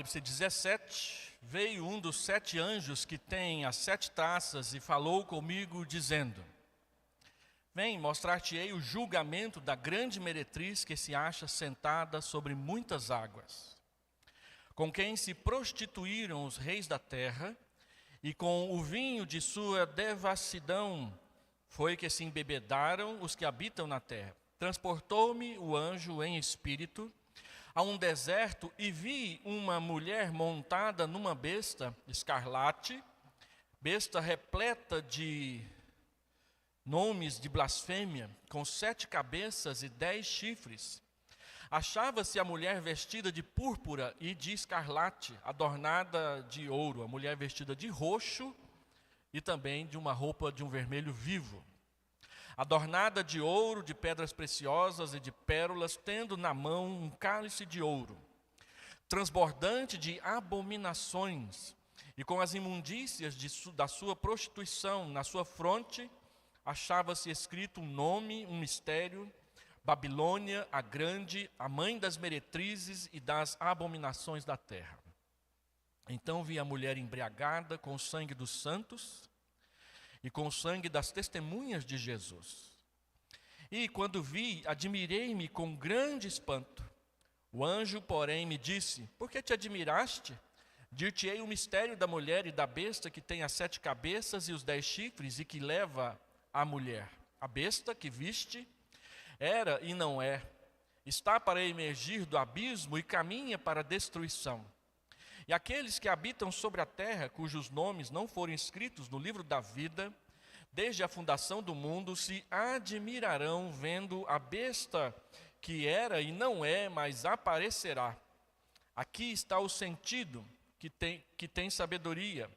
Apocalipse 17, veio um dos 7 anjos que tem as 7 taças e falou comigo dizendo: Vem, mostrar-te-ei o julgamento da grande meretriz que se acha sentada sobre muitas águas, com quem se prostituíram os reis da terra, e com o vinho de sua devassidão foi que se embebedaram os que habitam na terra. Transportou-me o anjo em espírito a um deserto e vi uma mulher montada numa besta escarlate, besta repleta de nomes de blasfêmia, com 7 cabeças e 10 chifres. Achava-se a mulher vestida de púrpura e de escarlate, adornada de ouro, a mulher vestida de roxo e também de uma roupa de um vermelho vivo, adornada de ouro, de pedras preciosas e de pérolas, tendo na mão um cálice de ouro, transbordante de abominações, e com as imundícias da sua prostituição na sua fronte, achava-se escrito um nome, um mistério: Babilônia, a grande, a mãe das meretrizes e das abominações da terra. Então vi a mulher embriagada com o sangue dos santos e com o sangue das testemunhas de Jesus. E quando vi, admirei-me com grande espanto. O anjo, porém, me disse: Por que te admiraste? Dir-te-ei o mistério da mulher e da besta que tem as 7 cabeças e os 10 chifres e que leva a mulher. A besta que viste era e não é, está para emergir do abismo e caminha para a destruição. E aqueles que habitam sobre a terra, cujos nomes não foram escritos no livro da vida, desde a fundação do mundo, se admirarão vendo a besta que era e não é, mas aparecerá. Aqui está o sentido que tem sabedoria.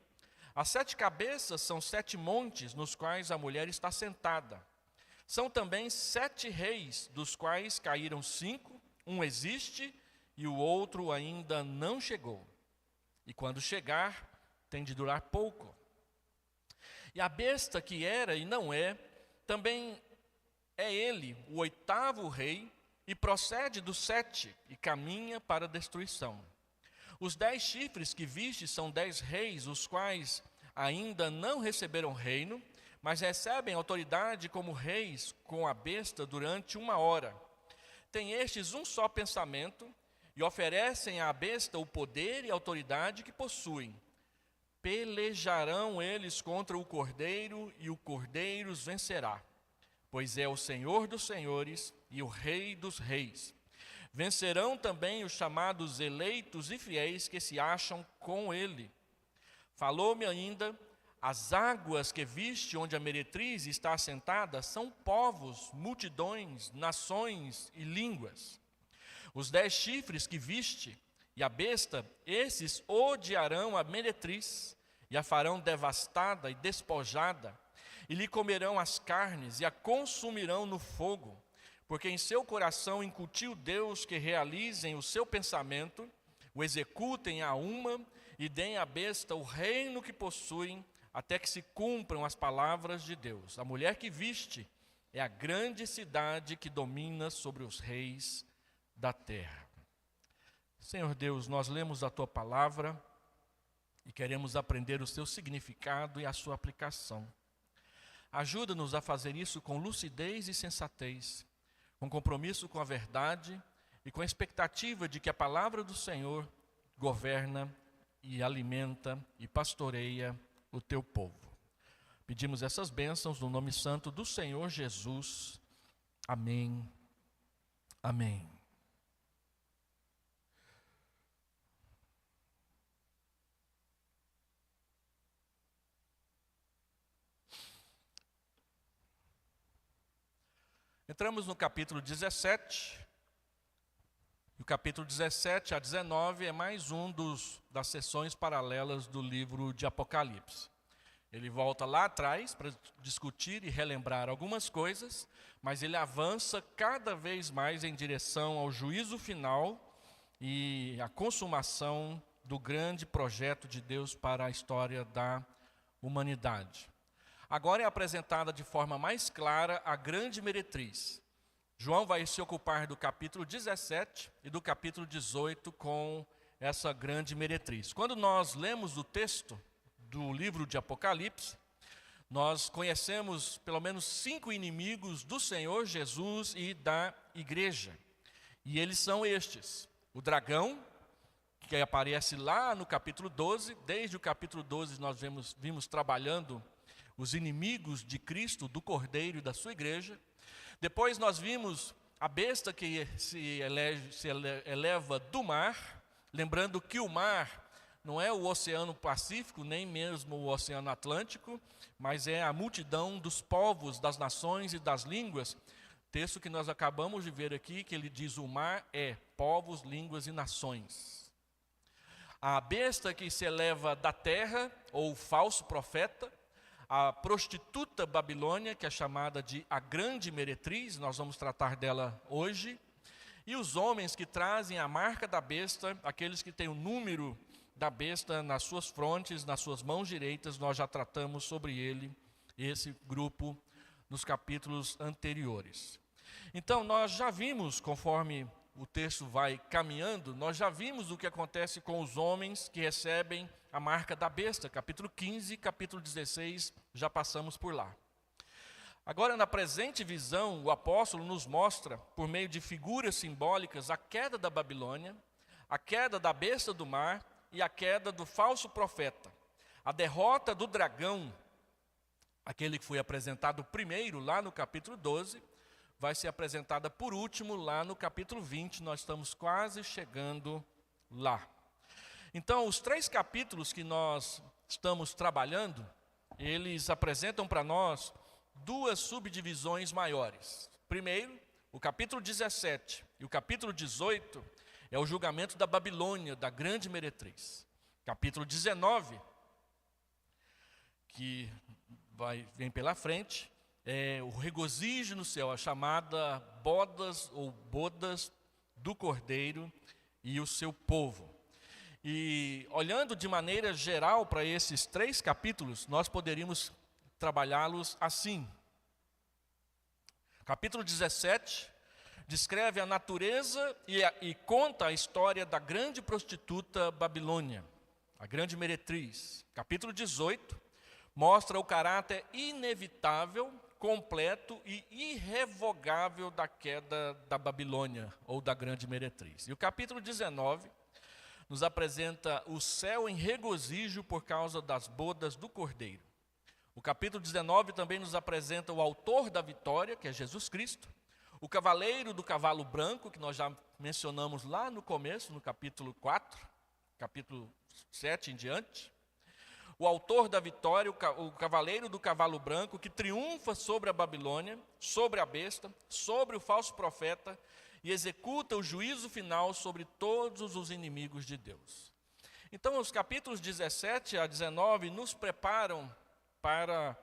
As 7 cabeças são 7 montes nos quais a mulher está sentada. São também 7 reis, dos quais caíram 5, um existe e o outro ainda não chegou. E quando chegar, tem de durar pouco. E a besta que era e não é, também é ele, o 8º rei, e procede dos 7 e caminha para a destruição. Os 10 chifres que viste são 10 reis, os quais ainda não receberam reino, mas recebem autoridade como reis com a besta durante 1 hora. Tem estes um só pensamento e oferecem à besta o poder e a autoridade que possuem. Pelejarão eles contra o cordeiro e o cordeiro os vencerá, pois é o Senhor dos senhores e o Rei dos reis. Vencerão também os chamados eleitos e fiéis que se acham com ele. Falou-me ainda: as águas que viste onde a meretriz está assentada são povos, multidões, nações e línguas. Os 10 chifres que viste e a besta, esses odiarão a meretriz e a farão devastada e despojada, e lhe comerão as carnes e a consumirão no fogo, porque em seu coração incutiu Deus que realizem o seu pensamento, o executem a uma e deem à besta o reino que possuem, até que se cumpram as palavras de Deus. A mulher que viste é a grande cidade que domina sobre os reis da terra. Senhor Deus, nós lemos a Tua palavra e queremos aprender o seu significado e a sua aplicação. Ajuda-nos a fazer isso com lucidez e sensatez, com compromisso com a verdade e com a expectativa de que a palavra do Senhor governa e alimenta e pastoreia o Teu povo. Pedimos essas bênçãos no nome santo do Senhor Jesus. Amém. Amém. Entramos no capítulo 17. O capítulo 17 a 19 é mais um das sessões paralelas do livro de Apocalipse. Ele volta lá atrás para discutir e relembrar algumas coisas, mas ele avança cada vez mais em direção ao juízo final e à consumação do grande projeto de Deus para a história da humanidade. Agora é apresentada de forma mais clara a grande meretriz. João vai se ocupar do capítulo 17 e do capítulo 18 com essa grande meretriz. Quando nós lemos o texto do livro de Apocalipse, nós conhecemos pelo menos 5 inimigos do Senhor Jesus e da igreja. E eles são estes: o dragão, que aparece lá no capítulo 12. Desde o capítulo 12 nós vimos trabalhando os inimigos de Cristo, do Cordeiro e da sua igreja. Depois nós vimos a besta que se eleva do mar, lembrando que o mar não é o Oceano Pacífico, nem mesmo o Oceano Atlântico, mas é a multidão dos povos, das nações e das línguas. Texto que nós acabamos de ver aqui, que ele diz: o mar é povos, línguas e nações. A besta que se eleva da terra, ou falso profeta, a prostituta Babilônia, que é chamada de a grande meretriz, nós vamos tratar dela hoje, e os homens que trazem a marca da besta, aqueles que têm o número da besta nas suas frontes, nas suas mãos direitas. Nós já tratamos sobre esse grupo, nos capítulos anteriores. Então, nós já vimos, conforme o texto vai caminhando, nós já vimos o que acontece com os homens que recebem a marca da besta. Capítulo 15, capítulo 16, já passamos por lá. Agora, na presente visão, o apóstolo nos mostra, por meio de figuras simbólicas, a queda da Babilônia, a queda da besta do mar e a queda do falso profeta. A derrota do dragão, aquele que foi apresentado primeiro lá no capítulo 12, vai ser apresentada por último lá no capítulo 20, nós estamos quase chegando lá. Então, os 3 capítulos que nós estamos trabalhando, eles apresentam para nós 2 subdivisões maiores. Primeiro, o capítulo 17 e o capítulo 18 é o julgamento da Babilônia, da grande meretriz. Capítulo 19, que vem pela frente, é o regozijo no céu, a chamada bodas ou bodas do Cordeiro e o seu povo. E olhando de maneira geral para esses 3 capítulos, nós poderíamos trabalhá-los assim. Capítulo 17 descreve a natureza e conta a história da grande prostituta Babilônia, a grande meretriz. Capítulo 18 mostra o caráter inevitável, completo e irrevogável da queda da Babilônia, ou da grande meretriz. E o capítulo 19 nos apresenta o céu em regozijo por causa das bodas do Cordeiro. O capítulo 19 também nos apresenta o autor da vitória, que é Jesus Cristo, o cavaleiro do cavalo branco, que nós já mencionamos lá no começo, no capítulo 4, capítulo 7 em diante. O autor da vitória, o cavaleiro do cavalo branco, que triunfa sobre a Babilônia, sobre a besta, sobre o falso profeta, e executa o juízo final sobre todos os inimigos de Deus. Então, os capítulos 17 a 19 nos preparam para,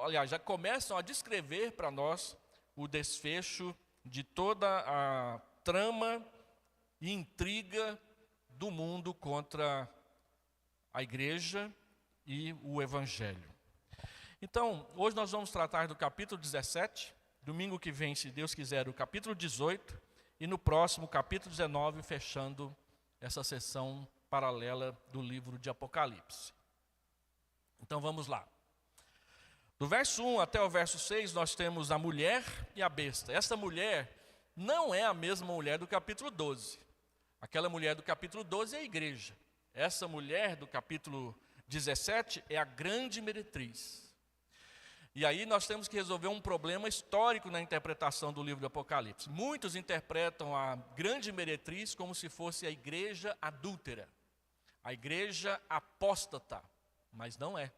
aliás, já começam a descrever para nós o desfecho de toda a trama e intriga do mundo contra a igreja e o evangelho. Então, hoje nós vamos tratar do capítulo 17, domingo que vem, se Deus quiser, o capítulo 18, e no próximo, capítulo 19, fechando essa sessão paralela do livro de Apocalipse. Então vamos lá. Do verso 1 até o verso 6, nós temos a mulher e a besta. Essa mulher não é a mesma mulher do capítulo 12. Aquela mulher do capítulo 12 é a igreja. Essa mulher do capítulo 17 é a grande meretriz. E aí nós temos que resolver um problema histórico na interpretação do livro do Apocalipse. Muitos interpretam a grande meretriz como se fosse a igreja adúltera, a igreja apóstata, mas não é.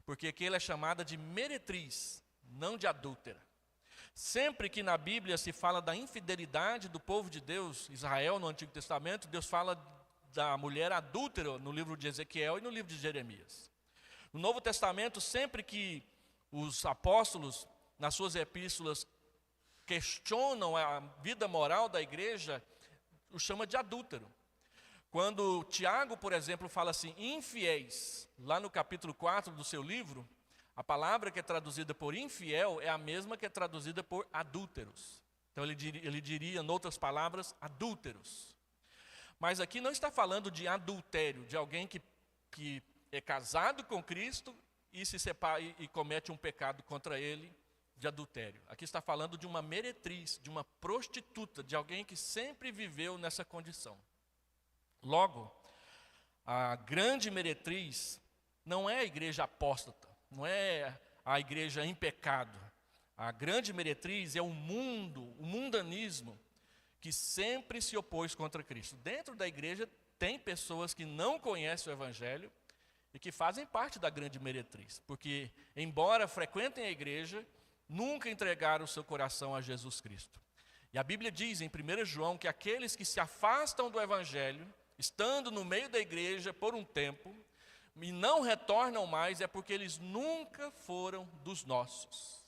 Porque aqui ela é chamada de meretriz, não de adúltera. Sempre que na Bíblia se fala da infidelidade do povo de Deus, Israel no Antigo Testamento, Deus fala da mulher adúltera no livro de Ezequiel e no livro de Jeremias. No Novo Testamento, sempre que os apóstolos, nas suas epístolas, questionam a vida moral da igreja, o chama de adúltero. Quando Tiago, por exemplo, fala assim, infiéis, lá no capítulo 4 do seu livro, a palavra que é traduzida por infiel é a mesma que é traduzida por adúlteros. Então ele diria, em outras palavras, adúlteros. Mas aqui não está falando de adultério, de alguém que é casado com Cristo e se separa e comete um pecado contra ele de adultério. Aqui está falando de uma meretriz, de uma prostituta, de alguém que sempre viveu nessa condição. Logo, a grande meretriz não é a igreja apóstata, não é a igreja em pecado. A grande meretriz é o mundanismo, que sempre se opôs contra Cristo. Dentro da igreja tem pessoas que não conhecem o Evangelho e que fazem parte da grande meretriz, porque, embora frequentem a igreja, nunca entregaram o seu coração a Jesus Cristo. E a Bíblia diz em 1 João que aqueles que se afastam do Evangelho, estando no meio da igreja por um tempo, e não retornam mais, é porque eles nunca foram dos nossos.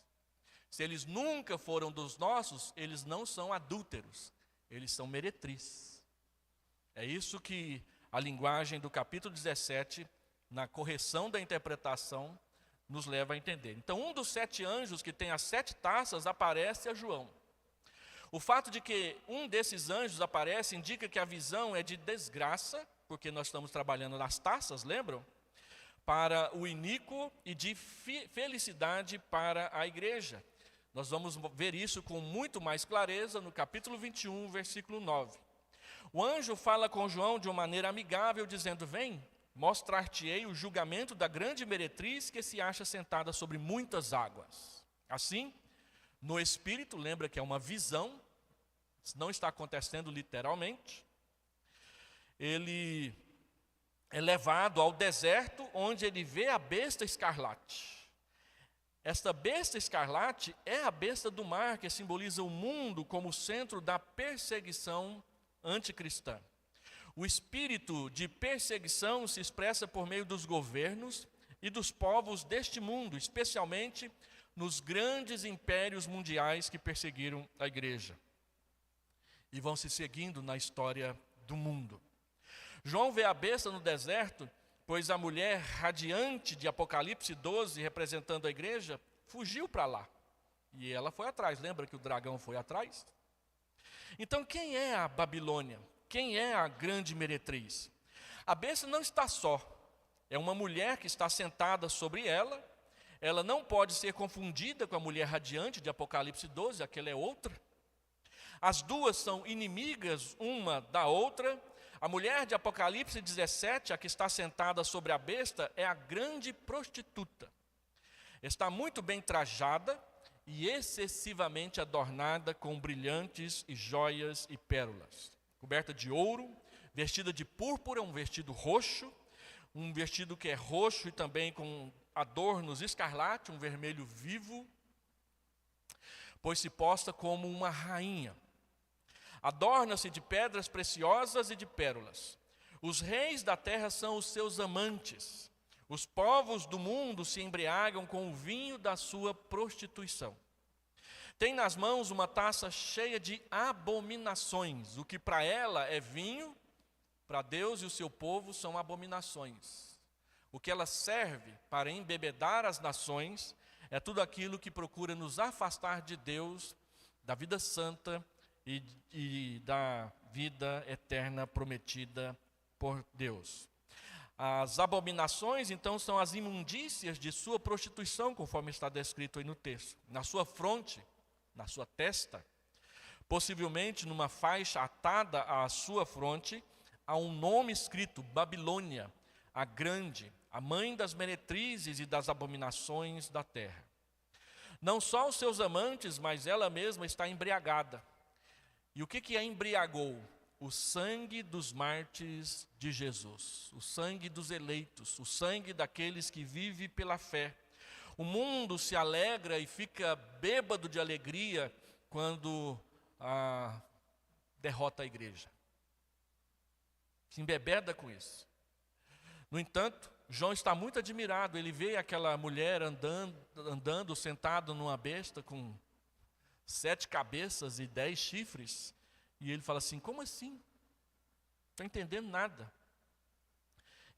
Se eles nunca foram dos nossos, eles não são adúlteros, eles são meretriz. É isso que a linguagem do capítulo 17, na correção da interpretação, nos leva a entender. Então, um dos 7 anjos que tem as 7 taças aparece a João. O fato de que um desses anjos aparece indica que a visão é de desgraça, porque nós estamos trabalhando nas taças, lembram? Para o iníquo e de felicidade para a igreja. Nós vamos ver isso com muito mais clareza no capítulo 21, versículo 9. O anjo fala com João de uma maneira amigável, dizendo: vem, mostrar-te-ei o julgamento da grande meretriz que se acha sentada sobre muitas águas. Assim, no Espírito, lembra que é uma visão, não está acontecendo literalmente, ele é levado ao deserto, onde ele vê a besta escarlate. Esta besta escarlate é a besta do mar, que simboliza o mundo como centro da perseguição anticristã. O espírito de perseguição se expressa por meio dos governos e dos povos deste mundo, especialmente nos grandes impérios mundiais que perseguiram a igreja e vão se seguindo na história do mundo. João vê a besta no deserto, pois a mulher radiante de Apocalipse 12, representando a igreja, fugiu para lá. E ela foi atrás, lembra que o dragão foi atrás? Então, quem é a Babilônia? Quem é a grande meretriz? A besta não está só, é uma mulher que está sentada sobre ela. Ela não pode ser confundida com a mulher radiante de Apocalipse 12, aquela é outra. As duas são inimigas uma da outra. A mulher de Apocalipse 17, a que está sentada sobre a besta, é a grande prostituta. Está muito bem trajada e excessivamente adornada com brilhantes e joias e pérolas. Coberta de ouro, vestida de púrpura, um vestido roxo, um vestido que é roxo e também com adornos escarlate, um vermelho vivo, pois se posta como uma rainha. Adorna-se de pedras preciosas e de pérolas. Os reis da terra são os seus amantes. Os povos do mundo se embriagam com o vinho da sua prostituição. Tem nas mãos uma taça cheia de abominações. O que para ela é vinho, para Deus e o seu povo são abominações. O que ela serve para embebedar as nações é tudo aquilo que procura nos afastar de Deus, da vida santa e da vida eterna prometida por Deus. As abominações, então, são as imundícias de sua prostituição, conforme está descrito aí no texto. Na sua fronte, na sua testa, possivelmente numa faixa atada à sua fronte, há um nome escrito: Babilônia, a grande, a mãe das meretrizes e das abominações da terra. Não só os seus amantes, mas ela mesma está embriagada. E o que a embriagou? O sangue dos mártires de Jesus, o sangue dos eleitos, o sangue daqueles que vivem pela fé. O mundo se alegra e fica bêbado de alegria quando derrota a igreja. Se embebeda com isso. No entanto, João está muito admirado. Ele vê aquela mulher andando sentada numa besta com 7 cabeças e 10 chifres. E ele fala assim: como assim? Não estou entendendo nada.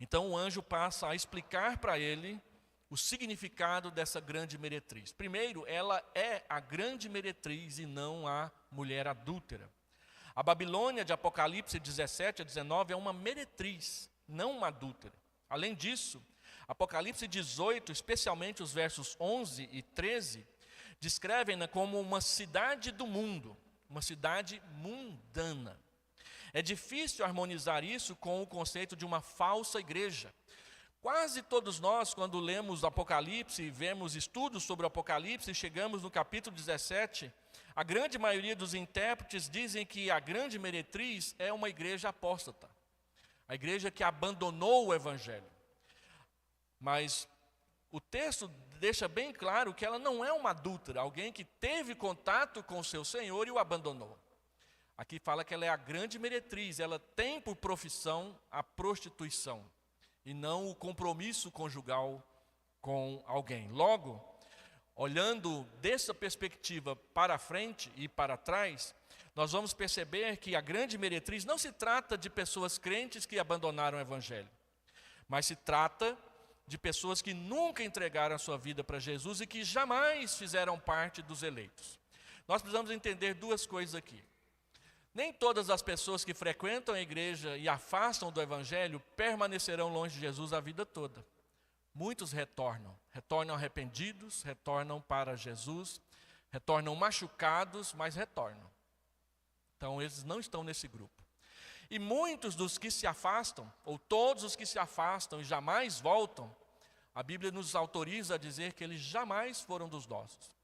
Então o anjo passa a explicar para ele o significado dessa grande meretriz. Primeiro, ela é a grande meretriz e não a mulher adúltera. A Babilônia de Apocalipse 17 a 19 é uma meretriz, não uma adúltera. Além disso, Apocalipse 18, especialmente os versos 11 e 13, descrevem-na como uma cidade do mundo, uma cidade mundana. É difícil harmonizar isso com o conceito de uma falsa igreja. Quase todos nós, quando lemos Apocalipse e vemos estudos sobre o Apocalipse e chegamos no capítulo 17, a grande maioria dos intérpretes dizem que a grande meretriz é uma igreja apóstata, a igreja que abandonou o evangelho. Mas o texto deixa bem claro que ela não é uma adúltera, alguém que teve contato com o seu Senhor e o abandonou. Aqui fala que ela é a grande meretriz, ela tem por profissão a prostituição e não o compromisso conjugal com alguém. Logo, olhando dessa perspectiva para frente e para trás, nós vamos perceber que a grande meretriz não se trata de pessoas crentes que abandonaram o evangelho, mas se trata de pessoas que nunca entregaram a sua vida para Jesus e que jamais fizeram parte dos eleitos. Nós precisamos entender duas coisas aqui. Nem todas as pessoas que frequentam a igreja e afastam do evangelho permanecerão longe de Jesus a vida toda. Muitos retornam arrependidos, retornam para Jesus, retornam machucados, mas retornam. Então eles não estão nesse grupo. E muitos dos que se afastam, ou todos os que se afastam e jamais voltam, a Bíblia nos autoriza a dizer que eles jamais foram dos nossos.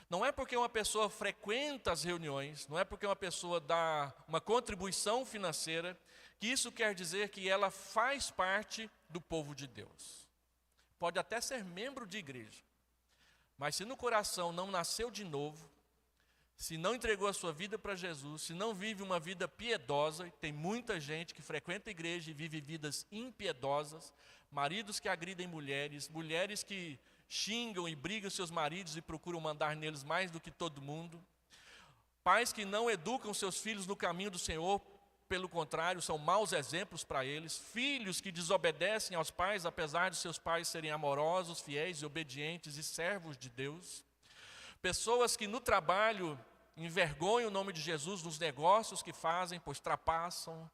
Não é porque uma pessoa frequenta as reuniões, não é porque uma pessoa dá uma contribuição financeira, que isso quer dizer que ela faz parte do povo de Deus. Pode até ser membro de igreja, mas se no coração não nasceu de novo, se não entregou a sua vida para Jesus, se não vive uma vida piedosa, e tem muita gente que frequenta a igreja e vive vidas impiedosas, maridos que agridem mulheres, mulheres que xingam e brigam seus maridos e procuram mandar neles mais do que todo mundo, pais que não educam seus filhos no caminho do Senhor, pelo contrário, são maus exemplos para eles, filhos que desobedecem aos pais, apesar de seus pais serem amorosos, fiéis e obedientes e servos de Deus, pessoas que no trabalho envergonham o nome de Jesus nos negócios que fazem, pois trapaçam,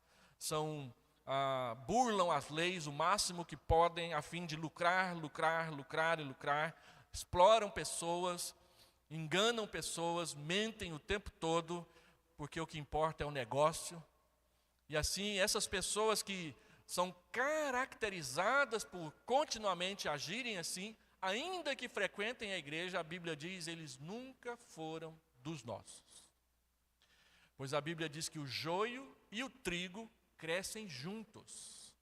burlam as leis o máximo que podem a fim de lucrar, exploram pessoas, enganam pessoas, mentem o tempo todo, porque o que importa é o negócio. E assim, essas pessoas que são caracterizadas por continuamente agirem assim, ainda que frequentem a igreja, a Bíblia diz, eles nunca foram dos nossos. Pois a Bíblia diz que o joio e o trigo crescem juntos.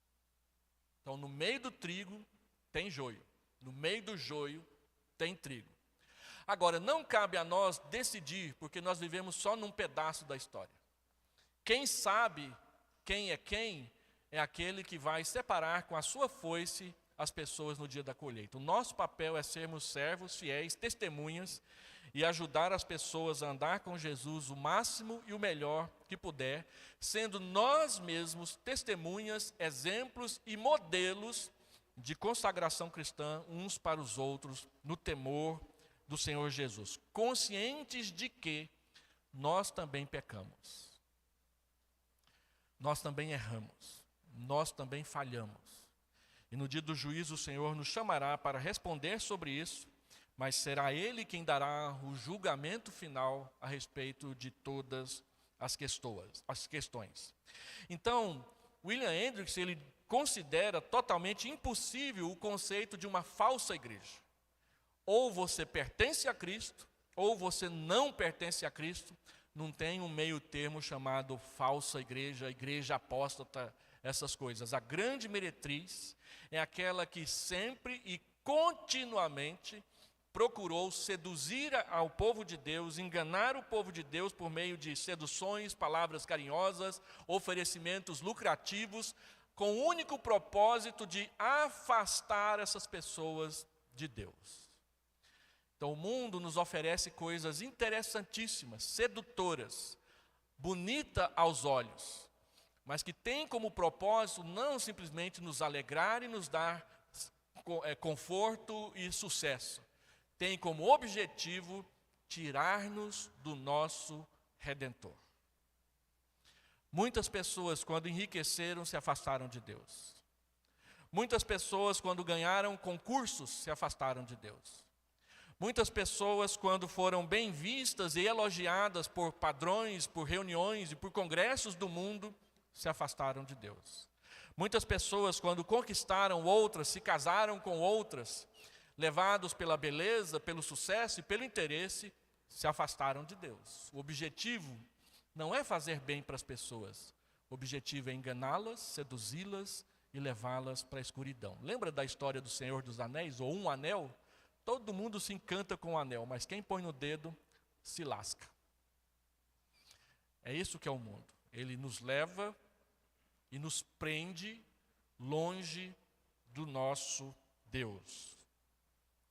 Então, no meio do trigo tem joio, no meio do joio tem trigo. Agora, não cabe a nós decidir, porque nós vivemos só num pedaço da história. Quem sabe quem é aquele que vai separar com a sua foice as pessoas no dia da colheita. O nosso papel é sermos servos, fiéis, testemunhas e ajudar as pessoas a andar com Jesus o máximo e o melhor que puder, sendo nós mesmos testemunhas, exemplos e modelos de consagração cristã uns para os outros no temor do Senhor Jesus, conscientes de que nós também pecamos, nós também erramos, nós também falhamos. E no dia do juízo o Senhor nos chamará para responder sobre isso, mas será Ele quem dará o julgamento final a respeito de todas as questões. Então, William Hendricks, ele considera totalmente impossível o conceito de uma falsa igreja. Ou você pertence a Cristo, ou você não pertence a Cristo, não tem um meio termo chamado falsa igreja, igreja apóstata, essas coisas. A grande meretriz é aquela que sempre e continuamente procurou seduzir ao povo de Deus, enganar o povo de Deus por meio de seduções, palavras carinhosas, oferecimentos lucrativos, com o único propósito de afastar essas pessoas de Deus. Então o mundo nos oferece coisas interessantíssimas, sedutoras, bonita aos olhos, mas que tem como propósito não simplesmente nos alegrar e nos dar conforto e sucesso. Tem como objetivo tirar-nos do nosso Redentor. Muitas pessoas, quando enriqueceram, se afastaram de Deus. Muitas pessoas, quando ganharam concursos, se afastaram de Deus. Muitas pessoas, quando foram bem vistas e elogiadas por padrões, por reuniões e por congressos do mundo, se afastaram de Deus. Muitas pessoas, quando conquistaram outras, se casaram com outras, levados pela beleza, pelo sucesso e pelo interesse, se afastaram de Deus. O objetivo não é fazer bem para as pessoas. O objetivo é enganá-las, seduzi-las e levá-las para a escuridão. Lembra da história do Senhor dos Anéis, ou um anel? Todo mundo se encanta com o anel, mas quem põe no dedo se lasca. É isso que é o mundo. Ele nos leva e nos prende longe do nosso Deus.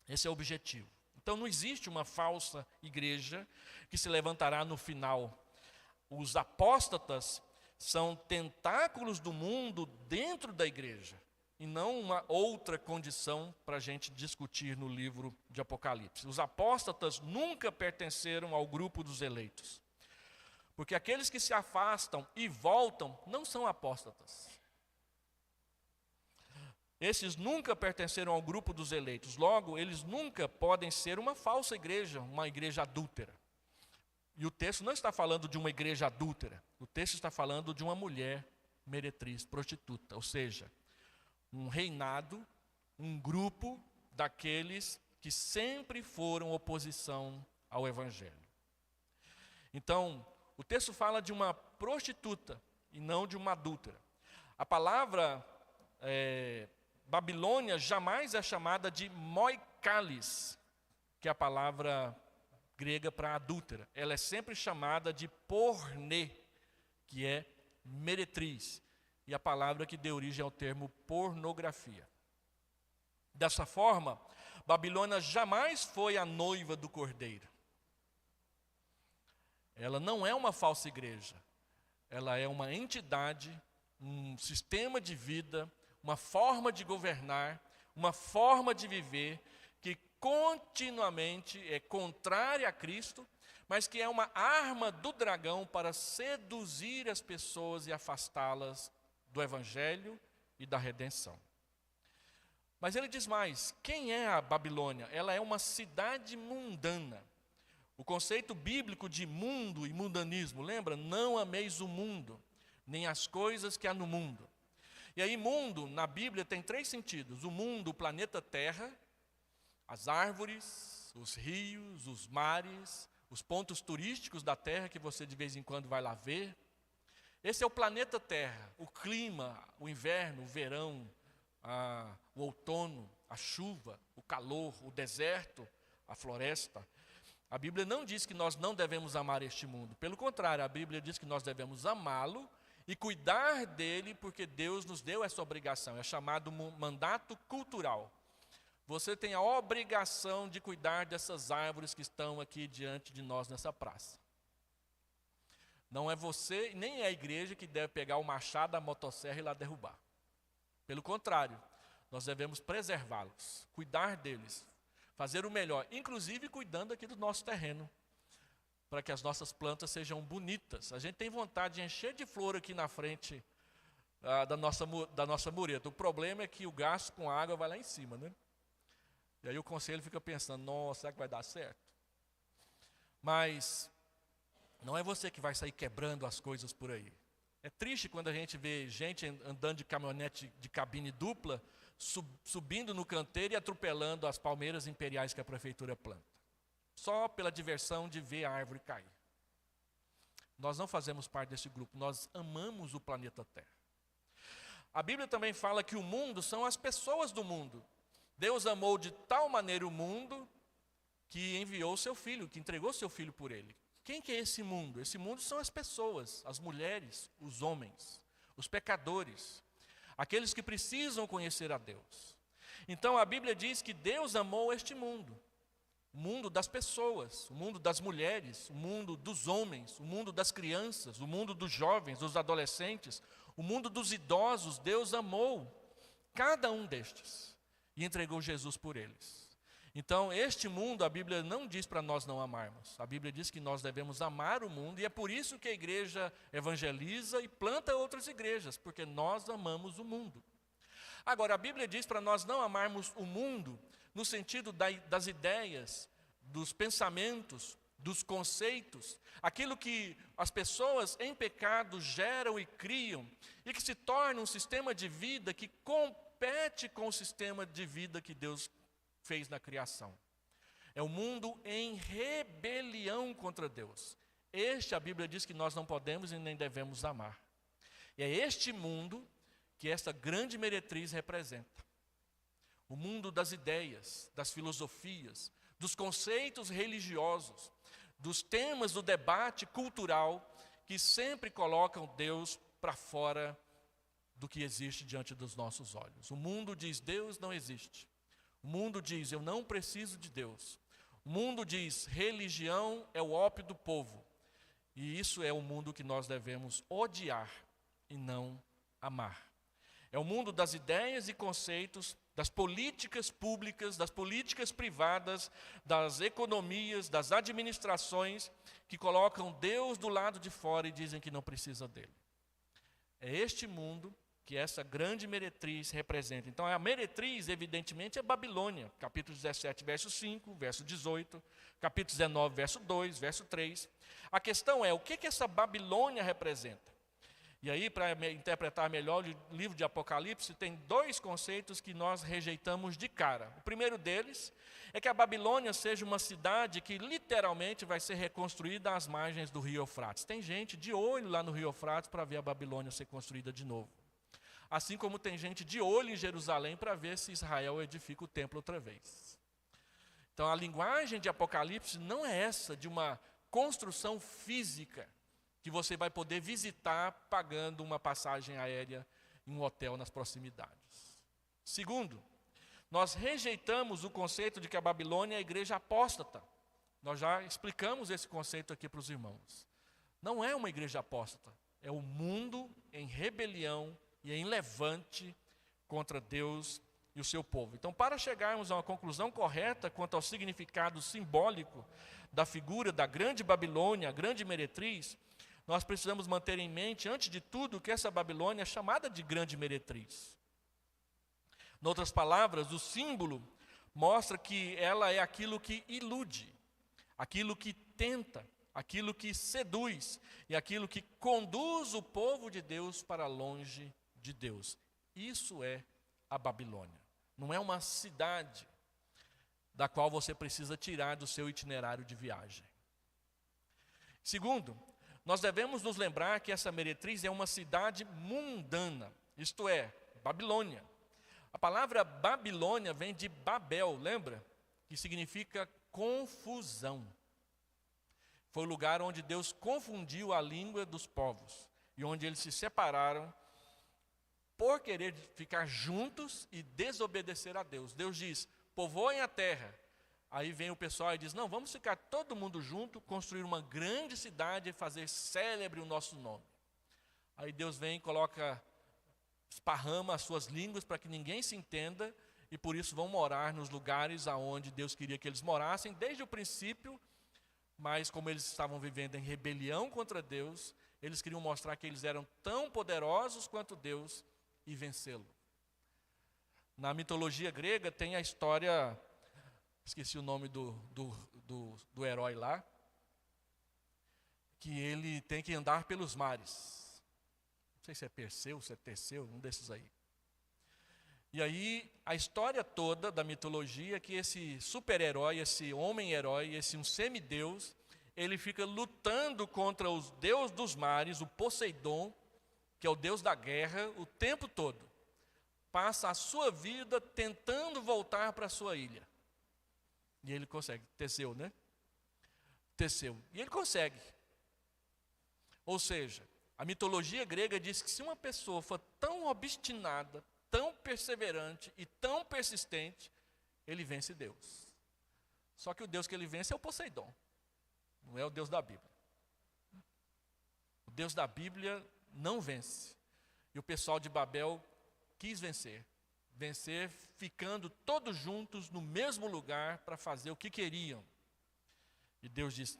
Esse é o objetivo. Então não existe uma falsa igreja que se levantará no final. Os apóstatas são tentáculos do mundo dentro da igreja, e não uma outra condição para a gente discutir no livro de Apocalipse. Os apóstatas nunca pertenceram ao grupo dos eleitos. Porque aqueles que se afastam e voltam não são apóstatas. Esses nunca pertenceram ao grupo dos eleitos. Logo, eles nunca podem ser uma falsa igreja, uma igreja adúltera. E o texto não está falando de uma igreja adúltera. O texto está falando de uma mulher meretriz, prostituta. Ou seja, um reinado, um grupo daqueles que sempre foram oposição ao Evangelho. Então, o texto fala de uma prostituta e não de uma adúltera. A palavra Babilônia jamais é chamada de moikalis, que é a palavra grega para adúltera. Ela é sempre chamada de pornê, que é meretriz. E a palavra que deu origem ao termo pornografia. Dessa forma, Babilônia jamais foi a noiva do Cordeiro. Ela não é uma falsa igreja. Ela é uma entidade, um sistema de vida, uma forma de governar, uma forma de viver que continuamente é contrária a Cristo, mas que é uma arma do dragão para seduzir as pessoas e afastá-las do Evangelho e da redenção. Mas ele diz mais: quem é a Babilônia? Ela é uma cidade mundana. O conceito bíblico de mundo e mundanismo, lembra? Não ameis o mundo, nem as coisas que há no mundo. E aí mundo, na Bíblia, tem 3 sentidos. O mundo, o planeta Terra, as árvores, os rios, os mares, os pontos turísticos da Terra que você de vez em quando vai lá ver. Esse é o planeta Terra, o clima, o inverno, o verão, o outono, a chuva, o calor, o deserto, a floresta. A Bíblia não diz que nós não devemos amar este mundo. Pelo contrário, a Bíblia diz que nós devemos amá-lo e cuidar dele, porque Deus nos deu essa obrigação. É chamado mandato cultural. Você tem a obrigação de cuidar dessas árvores que estão aqui diante de nós nessa praça. Não é você, nem é a igreja que deve pegar o machado, a motosserra e lá derrubar. Pelo contrário, nós devemos preservá-los, cuidar deles, fazer o melhor, inclusive cuidando aqui do nosso terreno, para que as nossas plantas sejam bonitas. A gente tem vontade de encher de flor aqui na frente da nossa mureta. O problema é que o gasto com água vai lá em cima, né? E aí o conselho fica pensando: nossa, será que vai dar certo? Mas não é você que vai sair quebrando as coisas por aí. É triste quando a gente vê gente andando de caminhonete de cabine dupla, subindo no canteiro e atropelando as palmeiras imperiais que a prefeitura planta. Só pela diversão de ver a árvore cair. Nós não fazemos parte desse grupo, nós amamos o planeta Terra. A Bíblia também fala que o mundo são as pessoas do mundo. Deus amou de tal maneira o mundo que enviou seu filho, que entregou seu filho por ele. Quem que é esse mundo? Esse mundo são as pessoas, as mulheres, os homens, os pecadores, aqueles que precisam conhecer a Deus. Então a Bíblia diz que Deus amou este mundo. O mundo das pessoas, o mundo das mulheres, o mundo dos homens, o mundo das crianças, o mundo dos jovens, dos adolescentes, o mundo dos idosos. Deus amou cada um destes e entregou Jesus por eles. Então, este mundo, a Bíblia não diz para nós não amarmos. A Bíblia diz que nós devemos amar o mundo, e é por isso que a igreja evangeliza e planta outras igrejas, porque nós amamos o mundo. Agora, a Bíblia diz para nós não amarmos o mundo no sentido das ideias, dos pensamentos, dos conceitos, aquilo que as pessoas em pecado geram e criam, e que se torna um sistema de vida que compete com o sistema de vida que Deus fez na criação. É o mundo em rebelião contra Deus. A Bíblia diz que nós não podemos e nem devemos amar. E é este mundo que esta grande meretriz representa. O mundo das ideias, das filosofias, dos conceitos religiosos, dos temas do debate cultural que sempre colocam Deus para fora do que existe diante dos nossos olhos. O mundo diz: Deus não existe. O mundo diz: eu não preciso de Deus. O mundo diz: religião é o ópio do povo. E isso é o mundo que nós devemos odiar e não amar. É o mundo das ideias e conceitos, das políticas públicas, das políticas privadas, das economias, das administrações, que colocam Deus do lado de fora e dizem que não precisa dele. É este mundo que essa grande meretriz representa. Então, a meretriz, evidentemente, é Babilônia. Capítulo 17, verso 5, verso 18, capítulo 19, verso 2, verso 3. A questão é, o que essa Babilônia representa? E aí, para interpretar melhor o livro de Apocalipse, tem dois conceitos que nós rejeitamos de cara. O primeiro deles é que a Babilônia seja uma cidade que literalmente vai ser reconstruída às margens do rio Eufrates. Tem gente de olho lá no rio Eufrates para ver a Babilônia ser construída de novo. Assim como tem gente de olho em Jerusalém para ver se Israel edifica o templo outra vez. Então, a linguagem de Apocalipse não é essa de uma construção física que você vai poder visitar pagando uma passagem aérea em um hotel nas proximidades. Segundo, nós rejeitamos o conceito de que a Babilônia é a igreja apóstata. Nós já explicamos esse conceito aqui para os irmãos. Não é uma igreja apóstata, é o mundo em rebelião e em levante contra Deus e o seu povo. Então, para chegarmos a uma conclusão correta quanto ao significado simbólico da figura da grande Babilônia, a grande meretriz, nós precisamos manter em mente, antes de tudo, que essa Babilônia é chamada de grande meretriz. Em outras palavras, o símbolo mostra que ela é aquilo que ilude, aquilo que tenta, aquilo que seduz e aquilo que conduz o povo de Deus para longe de Deus. Isso é a Babilônia. Não é uma cidade da qual você precisa tirar do seu itinerário de viagem. Segundo, nós devemos nos lembrar que essa meretriz é uma cidade mundana, isto é, Babilônia. A palavra Babilônia vem de Babel, lembra? Que significa confusão. Foi o lugar onde Deus confundiu a língua dos povos e onde eles se separaram por querer ficar juntos e desobedecer a Deus. Deus diz: povoem a terra. Aí vem o pessoal e diz: não, vamos ficar todo mundo junto, construir uma grande cidade e fazer célebre o nosso nome. Aí Deus vem e esparrama as suas línguas para que ninguém se entenda, e por isso vão morar nos lugares aonde Deus queria que eles morassem desde o princípio, mas como eles estavam vivendo em rebelião contra Deus, eles queriam mostrar que eles eram tão poderosos quanto Deus e vencê-lo. Na mitologia grega tem a história, esqueci o nome do herói lá, que ele tem que andar pelos mares. Não sei se é Perseu, se é Teseu, um desses aí. E aí, a história toda da mitologia é que esse super-herói, esse homem-herói, esse um semideus, ele fica lutando contra os deus dos mares, o Poseidon, que é o deus da guerra, o tempo todo. Passa a sua vida tentando voltar para a sua ilha. E ele consegue. Teseu, né? Teseu. E ele consegue. Ou seja, a mitologia grega diz que se uma pessoa for tão obstinada, tão perseverante e tão persistente, ele vence Deus. Só que o Deus que ele vence é o Poseidon. Não é o Deus da Bíblia. O Deus da Bíblia não vence. E o pessoal de Babel quis vencer. vencer ficando todos juntos no mesmo lugar para fazer o que queriam. E Deus diz: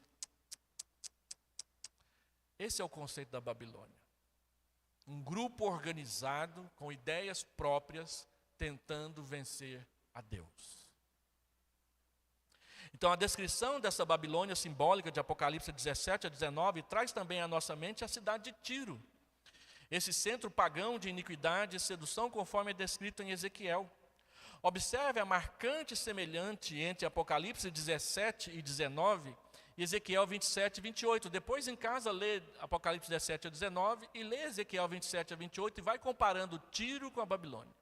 esse é o conceito da Babilônia. Um grupo organizado, com ideias próprias, tentando vencer a Deus. Então, a descrição dessa Babilônia simbólica de Apocalipse 17 a 19 traz também à nossa mente a cidade de Tiro, esse centro pagão de iniquidade e sedução, conforme é descrito em Ezequiel. Observe a marcante semelhante entre Apocalipse 17 e 19 e Ezequiel 27 e 28. Depois, em casa, lê Apocalipse 17 a 19 e lê Ezequiel 27 a 28 e vai comparando Tiro com a Babilônia.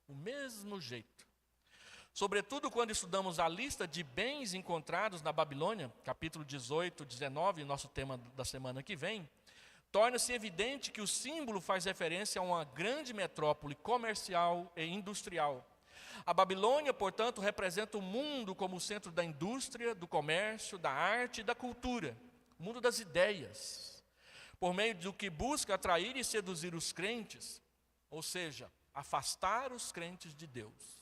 O mesmo jeito. Sobretudo quando estudamos a lista de bens encontrados na Babilônia, capítulo 18, 19, nosso tema da semana que vem, torna-se evidente que o símbolo faz referência a uma grande metrópole comercial e industrial. A Babilônia, portanto, representa o mundo como o centro da indústria, do comércio, da arte e da cultura, o mundo das ideias, por meio do que busca atrair e seduzir os crentes, ou seja, afastar os crentes de Deus.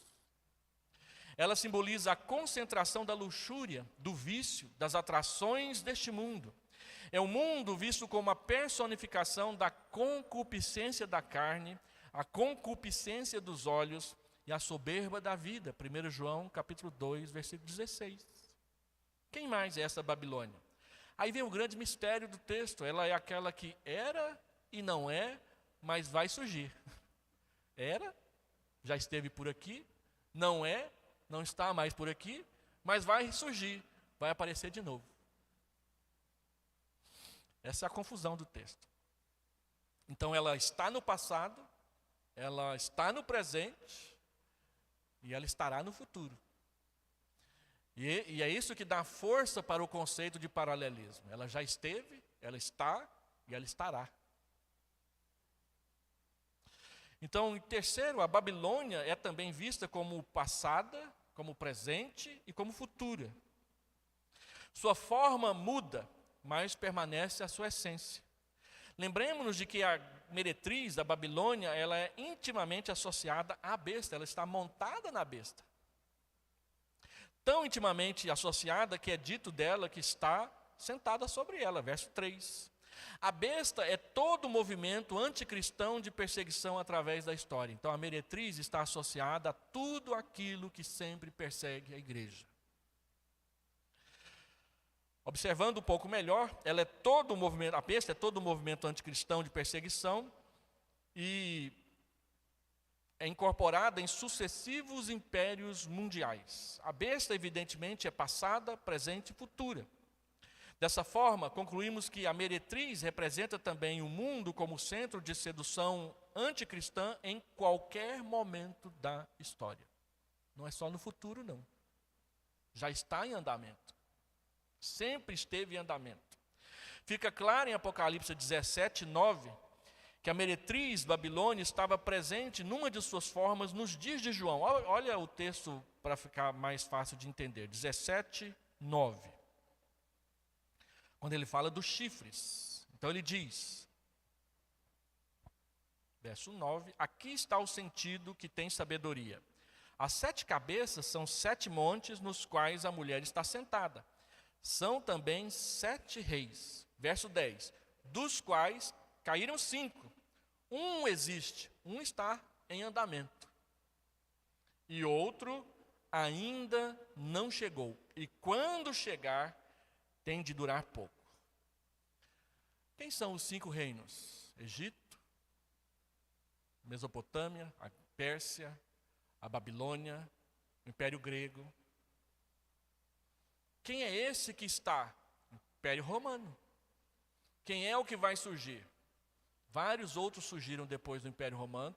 Ela simboliza a concentração da luxúria, do vício, das atrações deste mundo. É um mundo visto como a personificação da concupiscência da carne, a concupiscência dos olhos e a soberba da vida. 1 João, capítulo 2, versículo 16. Quem mais é essa Babilônia? Aí vem o grande mistério do texto. Ela é aquela que era e não é, mas vai surgir. Era, já esteve por aqui, não é, não está mais por aqui, mas vai surgir, vai aparecer de novo. Essa é a confusão do texto. Então ela está no passado, ela está no presente e ela estará no futuro. E é isso que dá força para o conceito de paralelismo. Ela já esteve, ela está e ela estará. Então, em terceiro, a Babilônia é também vista como passada, como presente e como futura. Sua forma muda, mas permanece a sua essência. Lembremos-nos de que a meretriz da Babilônia, ela é intimamente associada à besta, ela está montada na besta. Tão intimamente associada que é dito dela que está sentada sobre ela, verso 3. A besta é todo o movimento anticristão de perseguição através da história. Então a meretriz está associada a tudo aquilo que sempre persegue a igreja. Observando um pouco melhor, ela é todo o movimento, a besta é todo o movimento anticristão de perseguição e é incorporada em sucessivos impérios mundiais. A besta, evidentemente, é passada, presente e futura. Dessa forma, concluímos que a meretriz representa também o mundo como centro de sedução anticristã em qualquer momento da história. Não é só no futuro, não. Já está em andamento. Sempre esteve em andamento. Fica claro em Apocalipse 17, 9, que a meretriz Babilônia estava presente numa de suas formas nos dias de João. Olha o texto para ficar mais fácil de entender. 17, 9. Quando ele fala dos chifres. Então ele diz, verso 9, aqui está o sentido que tem sabedoria. As 7 cabeças são 7 montes nos quais a mulher está sentada. São também 7 reis. Verso 10, dos quais caíram 5. Um existe, um está em andamento. E outro ainda não chegou. E quando chegar, tem de durar pouco. Quem são os 5 reinos? Egito, Mesopotâmia, a Pérsia, a Babilônia, o Império Grego. Quem é esse que está? O Império Romano. Quem é o que vai surgir? Vários outros surgiram depois do Império Romano,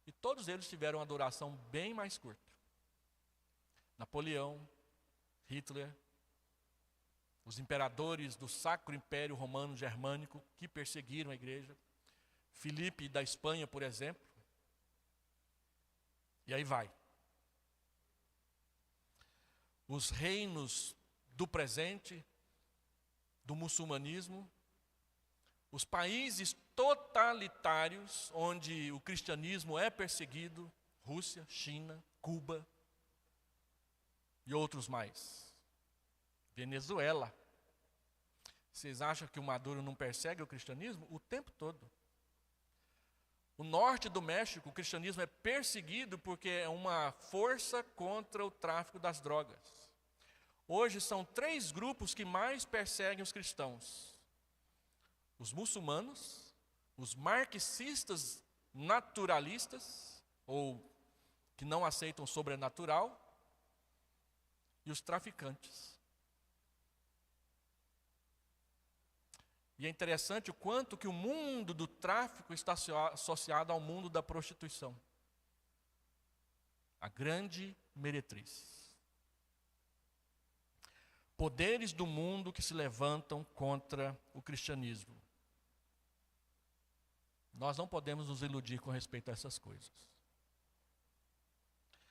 e todos eles tiveram uma duração bem mais curta. Napoleão, Hitler, os imperadores do Sacro Império Romano Germânico que perseguiram a igreja, Filipe da Espanha, por exemplo, e aí vai. Os reinos do presente, do muçulmanismo, Os países totalitários onde o cristianismo é perseguido, Rússia, China, Cuba e outros mais. Venezuela. Vocês acham que o Maduro não persegue o cristianismo? O tempo todo. O norte do México, o cristianismo é perseguido porque é uma força contra o tráfico das drogas. Hoje são 3 grupos que mais perseguem os cristãos: os muçulmanos, os marxistas naturalistas, ou que não aceitam o sobrenatural, e os traficantes. E é interessante o quanto que o mundo do tráfico está associado ao mundo da prostituição. A grande meretriz. Poderes do mundo que se levantam contra o cristianismo. Nós não podemos nos iludir com respeito a essas coisas.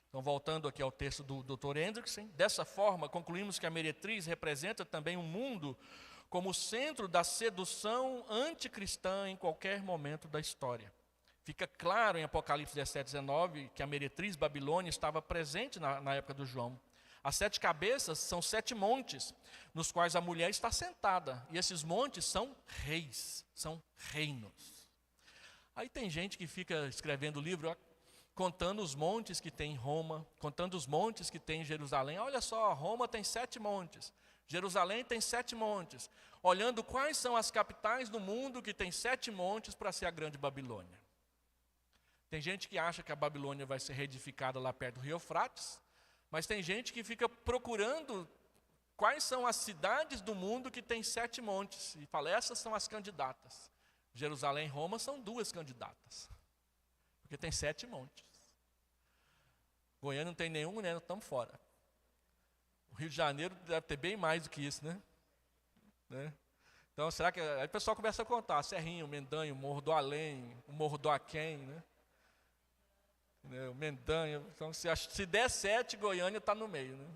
Então, voltando aqui ao texto do Dr. Hendrickson, dessa forma, concluímos que a meretriz representa também um mundo como centro da sedução anticristã em qualquer momento da história. Fica claro em Apocalipse 17:19 que a meretriz Babilônia estava presente na época do João. As 7 cabeças são 7 montes, nos quais a mulher está sentada. E esses montes são reis, são reinos. Aí tem gente que fica escrevendo livro contando os montes que tem em Roma, contando os montes que tem em Jerusalém. Olha só, Roma tem 7 montes. Jerusalém tem 7 montes, olhando quais são as capitais do mundo que tem 7 montes para ser a grande Babilônia. Tem gente que acha que a Babilônia vai ser reedificada lá perto do Rio Eufrates, mas tem gente que fica procurando quais são as cidades do mundo que tem 7 montes, e fala, essas são as candidatas. Jerusalém e Roma são 2 candidatas, porque tem 7 montes. Goiânia não tem nenhum, né? Estamos fora. O Rio de Janeiro deve ter bem mais do que isso, né? Então, será que... Aí o pessoal começa a contar, Serrinho, Mendanha, o Morro do Além, o Morro do Aquém, né? O Mendanha. Então, se der 7, Goiânia está no meio, né?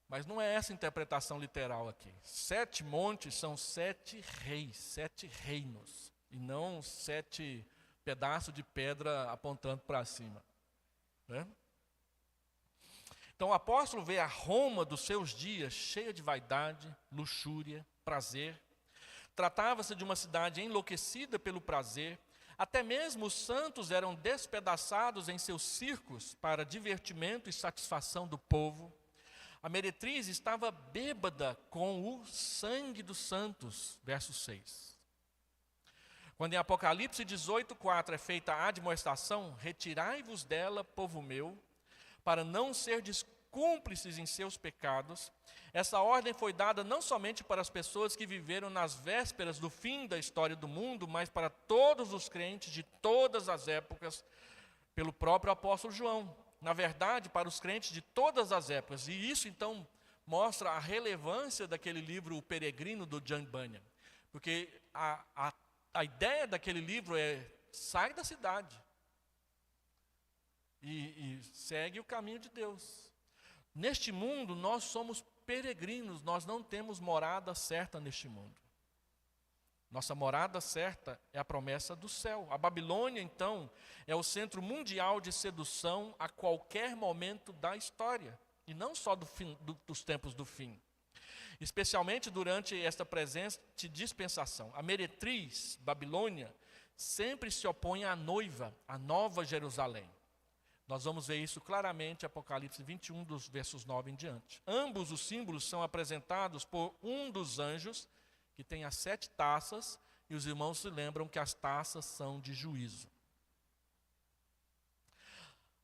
Mas não é essa a interpretação literal aqui. 7 montes são 7 reis, 7 reinos, e não 7 pedaços de pedra apontando para cima, né? Então o apóstolo vê a Roma dos seus dias cheia de vaidade, luxúria, prazer. Tratava-se de uma cidade enlouquecida pelo prazer. Até mesmo os santos eram despedaçados em seus circos para divertimento e satisfação do povo. A meretriz estava bêbada com o sangue dos santos, verso 6. Quando em Apocalipse 18:4 é feita a admoestação, retirai-vos dela, povo meu, para não serdes cúmplices em seus pecados. Essa ordem foi dada não somente para as pessoas que viveram nas vésperas do fim da história do mundo, mas para todos os crentes de todas as épocas, pelo próprio apóstolo João. Na verdade, para os crentes de todas as épocas. E isso, então, mostra a relevância daquele livro, O Peregrino, do John Bunyan. Porque a ideia daquele livro é, sai da cidade. E segue o caminho de Deus. Neste mundo, nós somos peregrinos, nós não temos morada certa neste mundo. Nossa morada certa é a promessa do céu. A Babilônia, então, é o centro mundial de sedução a qualquer momento da história. E não só dos tempos do fim. Especialmente durante esta presente dispensação. A meretriz, Babilônia, sempre se opõe à noiva, à nova Jerusalém. Nós vamos ver isso claramente em Apocalipse 21, dos versos 9 em diante. Ambos os símbolos são apresentados por um dos anjos, que tem as 7 taças, e os irmãos se lembram que as taças são de juízo.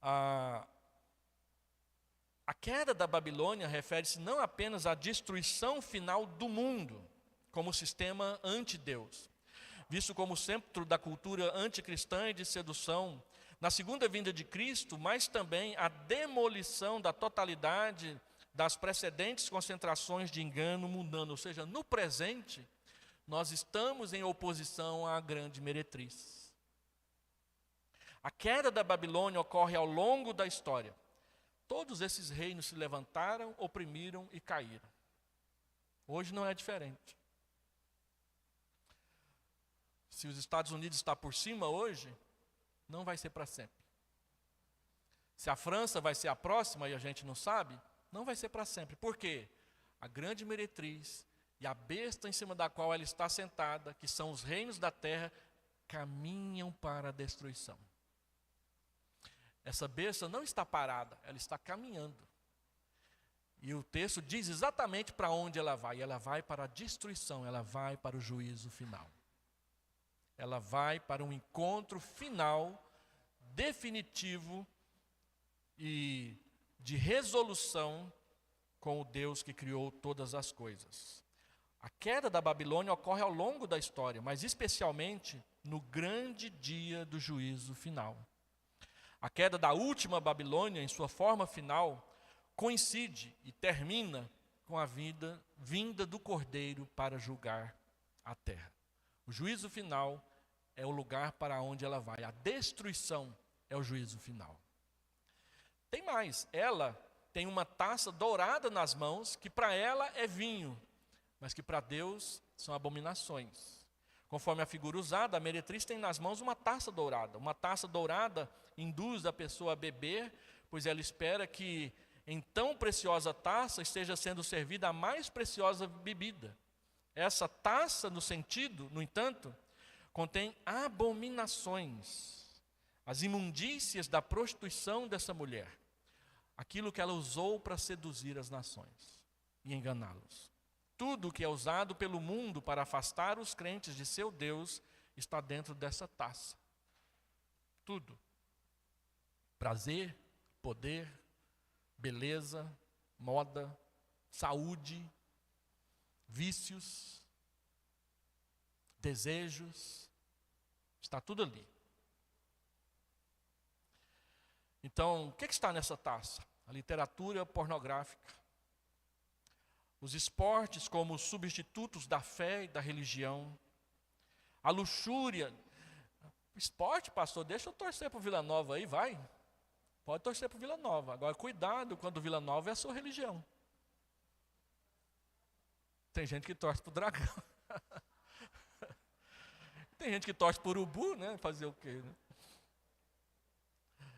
A queda da Babilônia refere-se não apenas à destruição final do mundo, como sistema anti-Deus, visto como centro da cultura anticristã e de sedução, na segunda vinda de Cristo, mas também a demolição da totalidade das precedentes concentrações de engano mundano. Ou seja, no presente, nós estamos em oposição à grande meretriz. A queda da Babilônia ocorre ao longo da história. Todos esses reinos se levantaram, oprimiram e caíram. Hoje não é diferente. Se os Estados Unidos está por cima hoje, não vai ser para sempre. Se a França vai ser a próxima e a gente não sabe, não vai ser para sempre. Por quê? A grande meretriz e a besta em cima da qual ela está sentada, que são os reinos da terra, caminham para a destruição. Essa besta não está parada, ela está caminhando. E o texto diz exatamente para onde ela vai. Ela vai para a destruição, ela vai para o juízo final. Ela vai para um encontro final, definitivo e de resolução com o Deus que criou todas as coisas. A queda da Babilônia ocorre ao longo da história, mas especialmente no grande dia do juízo final. A queda da última Babilônia, em sua forma final, coincide e termina com a vinda do Cordeiro para julgar a terra. O juízo final é o lugar para onde ela vai. A destruição é o juízo final. Tem mais, ela tem uma taça dourada nas mãos, que para ela é vinho, mas que para Deus são abominações. Conforme a figura usada, a meretriz tem nas mãos uma taça dourada. Uma taça dourada induz a pessoa a beber, pois ela espera que em tão preciosa taça esteja sendo servida a mais preciosa bebida. Essa taça, no entanto, contém abominações, as imundícias da prostituição dessa mulher, aquilo que ela usou para seduzir as nações e enganá-los. Tudo que é usado pelo mundo para afastar os crentes de seu Deus está dentro dessa taça. Tudo. Prazer, poder, beleza, moda, saúde, vícios, desejos, está tudo ali. Então, o que está nessa taça? A literatura pornográfica. Os esportes como substitutos da fé e da religião. A luxúria. Esporte, pastor, deixa eu torcer para o Vila Nova aí, vai. Pode torcer para o Vila Nova. Agora, cuidado quando o Vila Nova é a sua religião. Tem gente que torce para o Dragão. Tem gente que torce para o Urubu, né? Fazer o quê, né?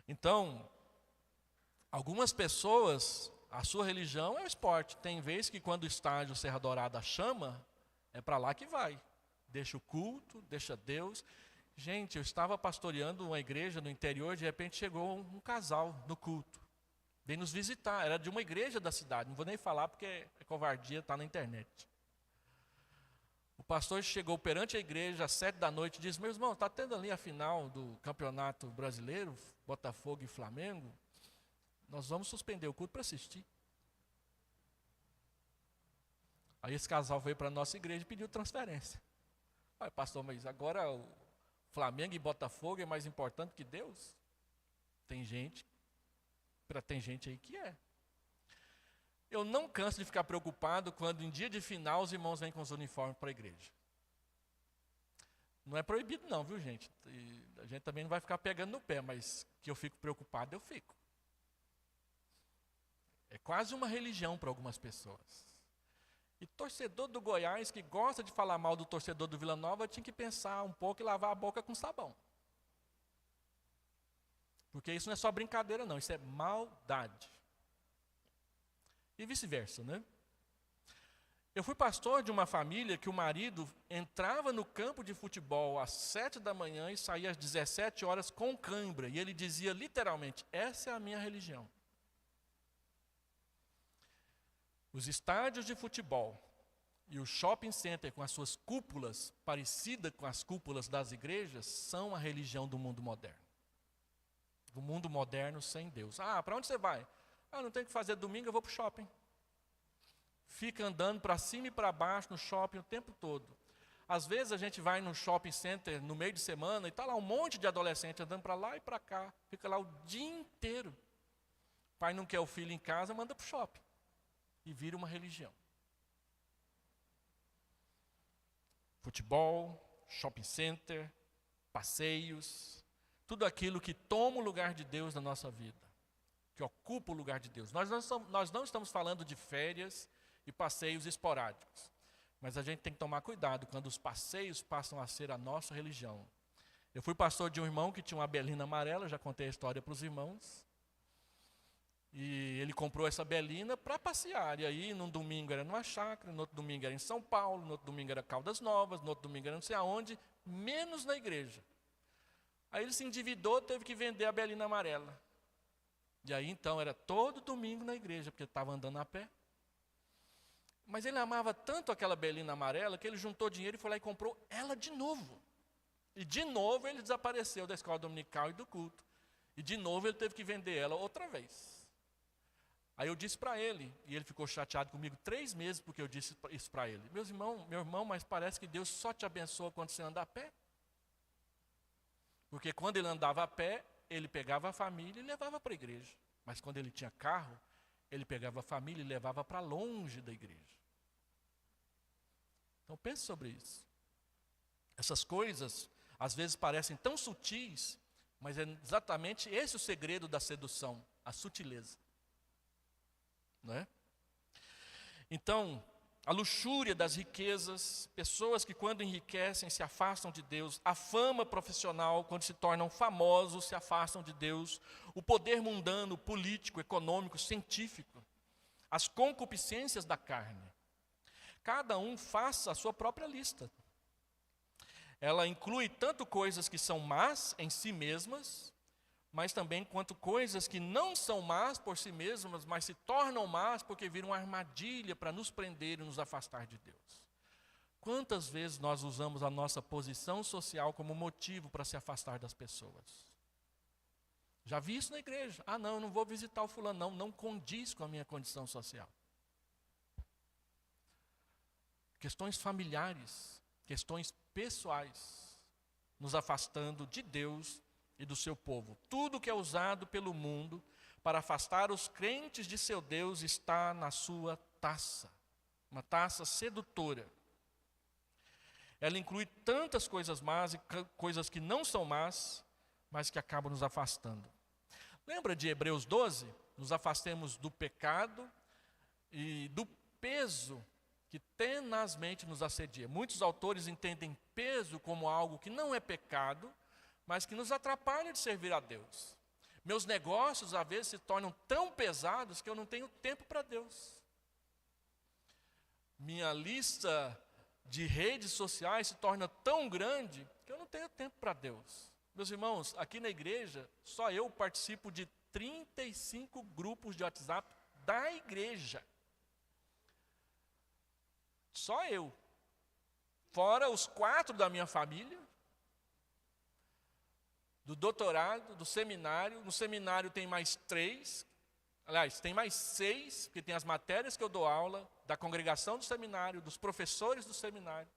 Então, algumas pessoas, a sua religião é o esporte. Tem vezes que quando o estádio Serra Dourada chama, é para lá que vai. Deixa o culto, deixa Deus. Gente, eu estava pastoreando uma igreja no interior, de repente chegou um casal no culto. Veio nos visitar, era de uma igreja da cidade. Não vou nem falar porque é covardia, está na internet. O pastor chegou perante a igreja às 7h e disse: meu irmão, está tendo ali a final do Campeonato Brasileiro, Botafogo e Flamengo. Nós vamos suspender o culto para assistir. Aí esse casal veio para a nossa igreja e pediu transferência. Aí, pastor, mas agora o Flamengo e Botafogo é mais importante que Deus? Tem gente aí que é. Eu não canso de ficar preocupado quando em dia de final os irmãos vêm com os uniformes para a igreja. Não é proibido não, viu gente? E a gente também não vai ficar pegando no pé, mas que eu fico preocupado, eu fico. É quase uma religião para algumas pessoas. E torcedor do Goiás que gosta de falar mal do torcedor do Vila Nova tinha que pensar um pouco e lavar a boca com sabão. Porque isso não é só brincadeira não, isso é maldade. E vice-versa, né? Eu fui pastor de uma família que o marido entrava no campo de futebol às 7h e saía às 17h com cãibra. E ele dizia literalmente: essa é a minha religião. Os estádios de futebol e o shopping center com as suas cúpulas, parecidas com as cúpulas das igrejas, são a religião do mundo moderno. O mundo moderno sem Deus. Ah, para onde você vai? Ah, não tem o que fazer domingo, eu vou para o shopping. Fica andando para cima e para baixo no shopping o tempo todo. Às vezes a gente vai no shopping center no meio de semana e está lá um monte de adolescente andando para lá e para cá. Fica lá o dia inteiro. O pai não quer o filho em casa, manda para o shopping. E vira uma religião. Futebol, shopping center, passeios, tudo aquilo que toma o lugar de Deus na nossa vida, que ocupa o lugar de Deus. Nós não estamos falando de férias e passeios esporádicos. Mas a gente tem que tomar cuidado quando os passeios passam a ser a nossa religião. Eu fui pastor de um irmão que tinha uma belina amarela, já contei a história para os irmãos. E ele comprou essa belina para passear. E aí, num domingo era numa chácara, no outro domingo era em São Paulo, no outro domingo era Caldas Novas, no outro domingo era não sei aonde, menos na igreja. Aí ele se endividou, teve que vender a belina amarela. E aí, então, era todo domingo na igreja, porque estava andando a pé. Mas ele amava tanto aquela belina amarela que ele juntou dinheiro e foi lá e comprou ela de novo. E de novo ele desapareceu da escola dominical e do culto. E de novo ele teve que vender ela outra vez. Aí eu disse para ele, e ele ficou chateado comigo 3 meses porque eu disse isso para ele. Meu irmão, mas parece que Deus só te abençoa quando você anda a pé. Porque quando ele andava a pé, ele pegava a família e levava para a igreja. Mas quando ele tinha carro, ele pegava a família e levava para longe da igreja. Então pense sobre isso. Essas coisas, às vezes parecem tão sutis, mas é exatamente esse o segredo da sedução, a sutileza. Não é? Então, a luxúria das riquezas, pessoas que quando enriquecem se afastam de Deus, a fama profissional, quando se tornam famosos, se afastam de Deus, o poder mundano, político, econômico, científico, as concupiscências da carne. Cada um faça a sua própria lista. Ela inclui tanto coisas que são más em si mesmas, mas também quanto coisas que não são más por si mesmas, mas se tornam más porque viram uma armadilha para nos prender e nos afastar de Deus. Quantas vezes nós usamos a nossa posição social como motivo para se afastar das pessoas? Já vi isso na igreja. Ah, não, eu não vou visitar o fulano, não condiz com a minha condição social. Questões familiares, questões pessoais, nos afastando de Deus e do seu povo. Tudo que é usado pelo mundo para afastar os crentes de seu Deus está na sua taça, uma taça sedutora. Ela inclui tantas coisas más e coisas que não são más, mas que acabam nos afastando. Lembra de Hebreus 12? Nos afastemos do pecado e do peso que tenazmente nos assedia. Muitos autores entendem peso como algo que não é pecado, mas que nos atrapalha de servir a Deus. Meus negócios, às vezes, se tornam tão pesados que eu não tenho tempo para Deus. Minha lista de redes sociais se torna tão grande que eu não tenho tempo para Deus. Meus irmãos, aqui na igreja, só eu participo de 35 grupos de WhatsApp da igreja. Só eu. Fora os 4 da minha família, do doutorado, do seminário. No seminário tem mais 3, aliás, tem mais 6, porque tem as matérias que eu dou aula, da congregação do seminário, dos professores do seminário.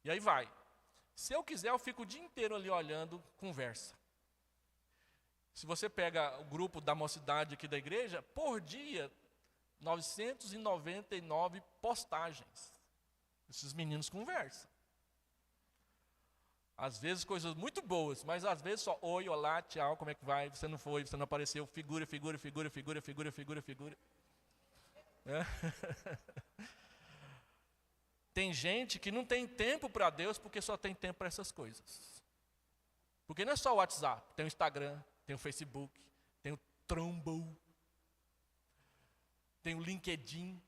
E aí vai. Se eu quiser, eu fico o dia inteiro ali olhando, conversa. Se você pega o grupo da mocidade aqui da igreja, por dia, 999 postagens. Esses meninos conversam. Às vezes coisas muito boas, mas às vezes só oi, olá, tchau, como é que vai? Você não foi, você não apareceu, figura. É. Tem gente que não tem tempo para Deus porque só tem tempo para essas coisas. Porque não é só o WhatsApp, tem o Instagram, tem o Facebook, tem o Trumbo, tem o LinkedIn,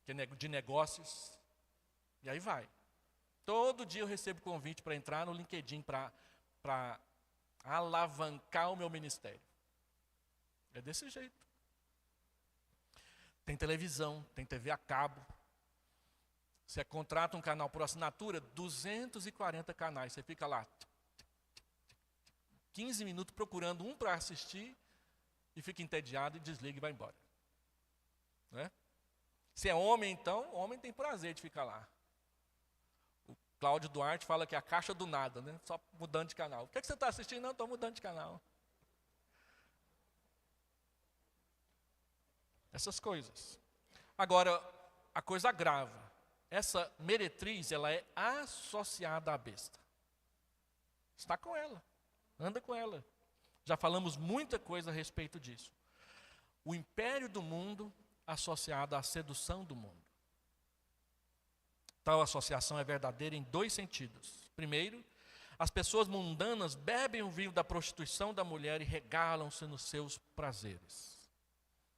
que é de negócios, e aí vai. Todo dia eu recebo convite para entrar no LinkedIn para alavancar o meu ministério. É desse jeito. Tem televisão, tem TV a cabo. Você contrata um canal por assinatura, 240 canais. Você fica lá, 15 minutos procurando um para assistir e fica entediado e desliga e vai embora. Não é? Se é homem, então, homem tem prazer de ficar lá. Cláudio Duarte fala que é a caixa do nada, né? Só mudando de canal. O que é que você está assistindo? Não, estou mudando de canal. Essas coisas. Agora, a coisa agrava. Essa meretriz, ela é associada à besta. Está com ela. Anda com ela. Já falamos muita coisa a respeito disso. O império do mundo associado à sedução do mundo. Tal associação é verdadeira em dois sentidos. Primeiro, as pessoas mundanas bebem o vinho da prostituição da mulher e regalam-se nos seus prazeres.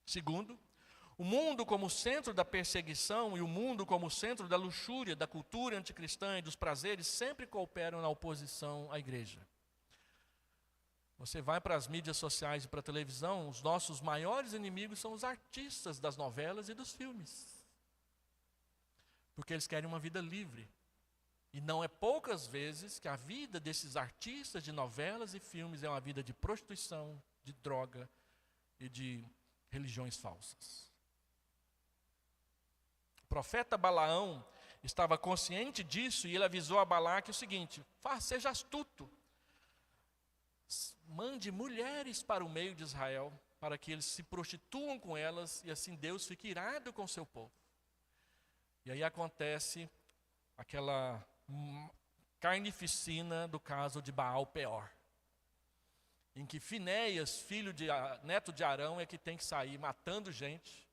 Segundo, o mundo como centro da perseguição e o mundo como centro da luxúria, da cultura anticristã e dos prazeres sempre cooperam na oposição à igreja. Você vai para as mídias sociais e para a televisão, os nossos maiores inimigos são os artistas das novelas e dos filmes. Porque eles querem uma vida livre. E não é poucas vezes que a vida desses artistas de novelas e filmes é uma vida de prostituição, de droga e de religiões falsas. O profeta Balaão estava consciente disso e ele avisou a Balaque o seguinte: seja astuto, mande mulheres para o meio de Israel, para que eles se prostituam com elas e assim Deus fique irado com o seu povo. E aí acontece aquela carnificina do caso de Baal-Peor, em que Finéias, neto de Arão, é que tem que sair matando gente,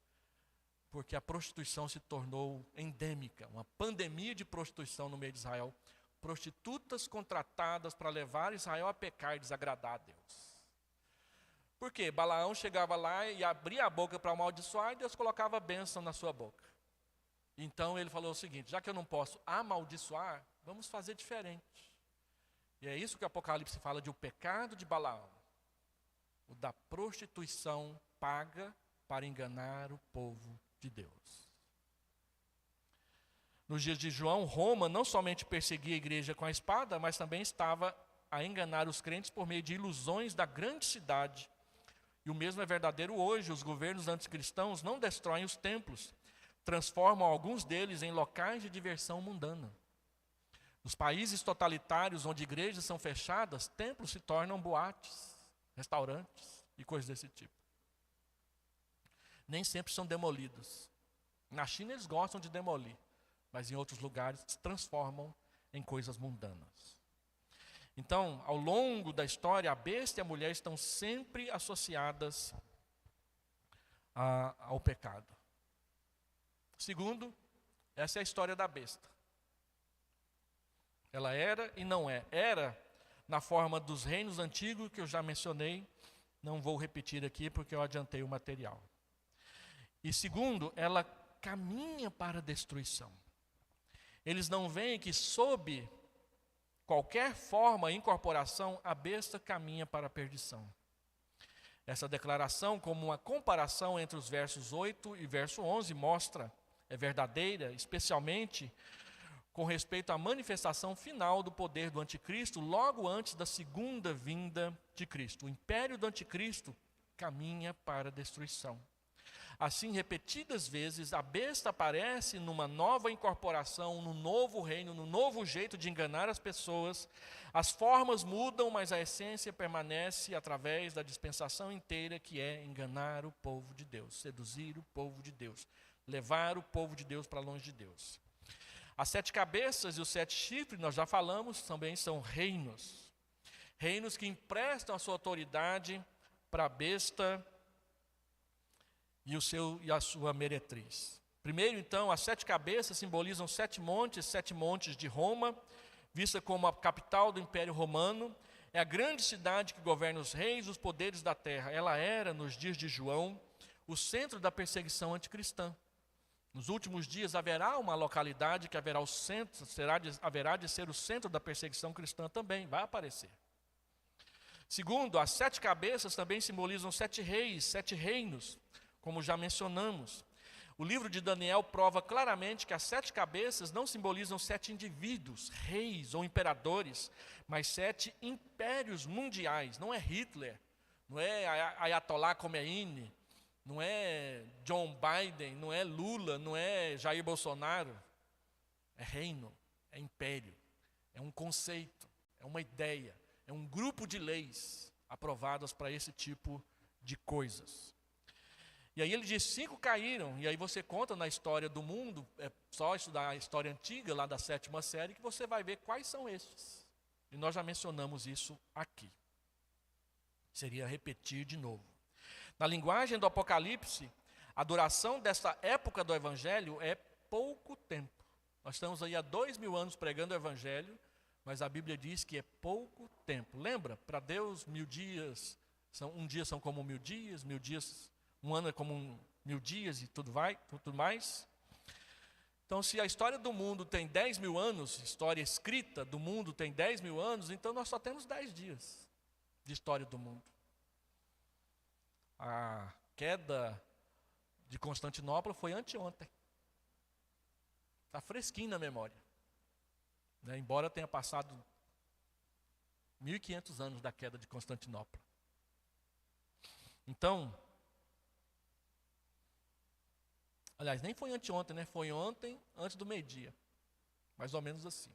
porque a prostituição se tornou endêmica, uma pandemia de prostituição no meio de Israel. Prostitutas contratadas para levar Israel a pecar e desagradar a Deus. Por quê? Balaão chegava lá e abria a boca para amaldiçoar e Deus colocava bênção na sua boca. Então ele falou o seguinte: já que eu não posso amaldiçoar, vamos fazer diferente. E é isso que o Apocalipse fala de o pecado de Balaão, o da prostituição paga para enganar o povo de Deus. Nos dias de João, Roma não somente perseguia a igreja com a espada, mas também estava a enganar os crentes por meio de ilusões da grande cidade. E o mesmo é verdadeiro hoje. Os governos anticristãos não destroem os templos, transformam alguns deles em locais de diversão mundana. Nos países totalitários onde igrejas são fechadas, templos se tornam boates, restaurantes e coisas desse tipo. Nem sempre são demolidos. Na China eles gostam de demolir, mas em outros lugares se transformam em coisas mundanas. Então, ao longo da história, a besta e a mulher estão sempre associadas ao pecado. Segundo, essa é a história da besta. Ela era e não é. Era na forma dos reinos antigos que eu já mencionei, não vou repetir aqui porque eu adiantei o material. E segundo, ela caminha para a destruição. Eles não veem que sob qualquer forma e incorporação, a besta caminha para a perdição. Essa declaração, como uma comparação entre os versos 8 e verso 11, é verdadeira, especialmente com respeito à manifestação final do poder do anticristo, logo antes da segunda vinda de Cristo. O império do anticristo caminha para a destruição. Assim, repetidas vezes, a besta aparece numa nova incorporação, num novo reino, num novo jeito de enganar as pessoas. As formas mudam, mas a essência permanece através da dispensação inteira, que é enganar o povo de Deus, seduzir o povo de Deus, levar o povo de Deus para longe de Deus. As 7 cabeças e os 7 chifres, nós já falamos, também são reinos. Reinos que emprestam a sua autoridade para a besta e a sua meretriz. Primeiro, então, as 7 cabeças simbolizam 7 montes de Roma, vista como a capital do Império Romano. É a grande cidade que governa os reis e os poderes da terra. Ela era, nos dias de João, o centro da perseguição anticristã. Nos últimos dias haverá uma localidade que haverá de ser o centro da perseguição cristã também, vai aparecer. Segundo, as 7 cabeças também simbolizam 7 reis, 7 reinos, como já mencionamos. O livro de Daniel prova claramente que as 7 cabeças não simbolizam 7 indivíduos, reis ou imperadores, mas 7 impérios mundiais. Não é Hitler, não é Ayatollah Khomeini, não é John Biden, não é Lula, não é Jair Bolsonaro. É reino, é império, é um conceito, é uma ideia, é um grupo de leis aprovadas para esse tipo de coisas. E aí ele diz, 5 caíram, e aí você conta na história do mundo, é só estudar a história antiga, lá da 7ª série, que você vai ver quais são esses. E nós já mencionamos isso aqui. Seria repetir de novo. Na linguagem do Apocalipse, a duração dessa época do Evangelho é pouco tempo. Nós estamos aí há 2000 anos pregando o Evangelho, mas a Bíblia diz que é pouco tempo. Lembra? Para Deus, 1000 dias, um dia são como 1000 dias, um ano é como 1000 dias e tudo mais. Então, se a história do mundo tem 10.000 anos, história escrita do mundo tem 10.000 anos, então nós só temos 10 dias de história do mundo. A queda de Constantinopla foi anteontem. Está fresquinho na memória. Né? Embora tenha passado 1500 anos da queda de Constantinopla. Então, aliás, nem foi anteontem, né? Foi ontem, antes do meio-dia. Mais ou menos assim.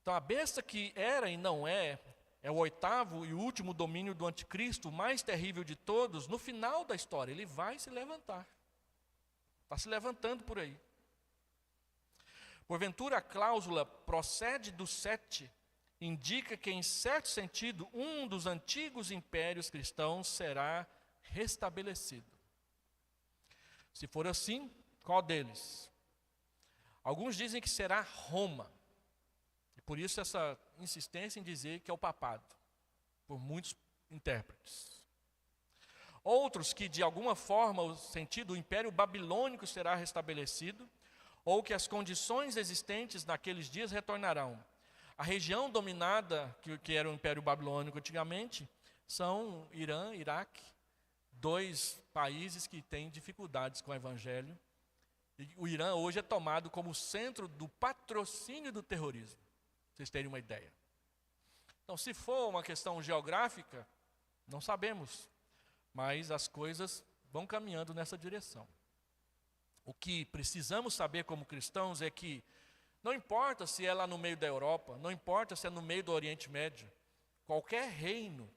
Então, a besta que era e não é o oitavo e último domínio do anticristo, o mais terrível de todos. No final da história, ele vai se levantar. Está se levantando por aí. Porventura, a cláusula procede do 7, indica que, em certo sentido, um dos antigos impérios cristãos será restabelecido. Se for assim, qual deles? Alguns dizem que será Roma. E por isso essa insistência em dizer que é o papado, por muitos intérpretes. Outros que, de alguma forma, o sentido do Império Babilônico será restabelecido, ou que as condições existentes naqueles dias retornarão. A região dominada, que era o Império Babilônico antigamente, são Irã, Iraque, 2 países que têm dificuldades com o Evangelho. E o Irã hoje é tomado como centro do patrocínio do terrorismo, para vocês terem uma ideia. Então, se for uma questão geográfica, não sabemos, mas as coisas vão caminhando nessa direção. O que precisamos saber como cristãos é que não importa se é lá no meio da Europa, não importa se é no meio do Oriente Médio, qualquer reino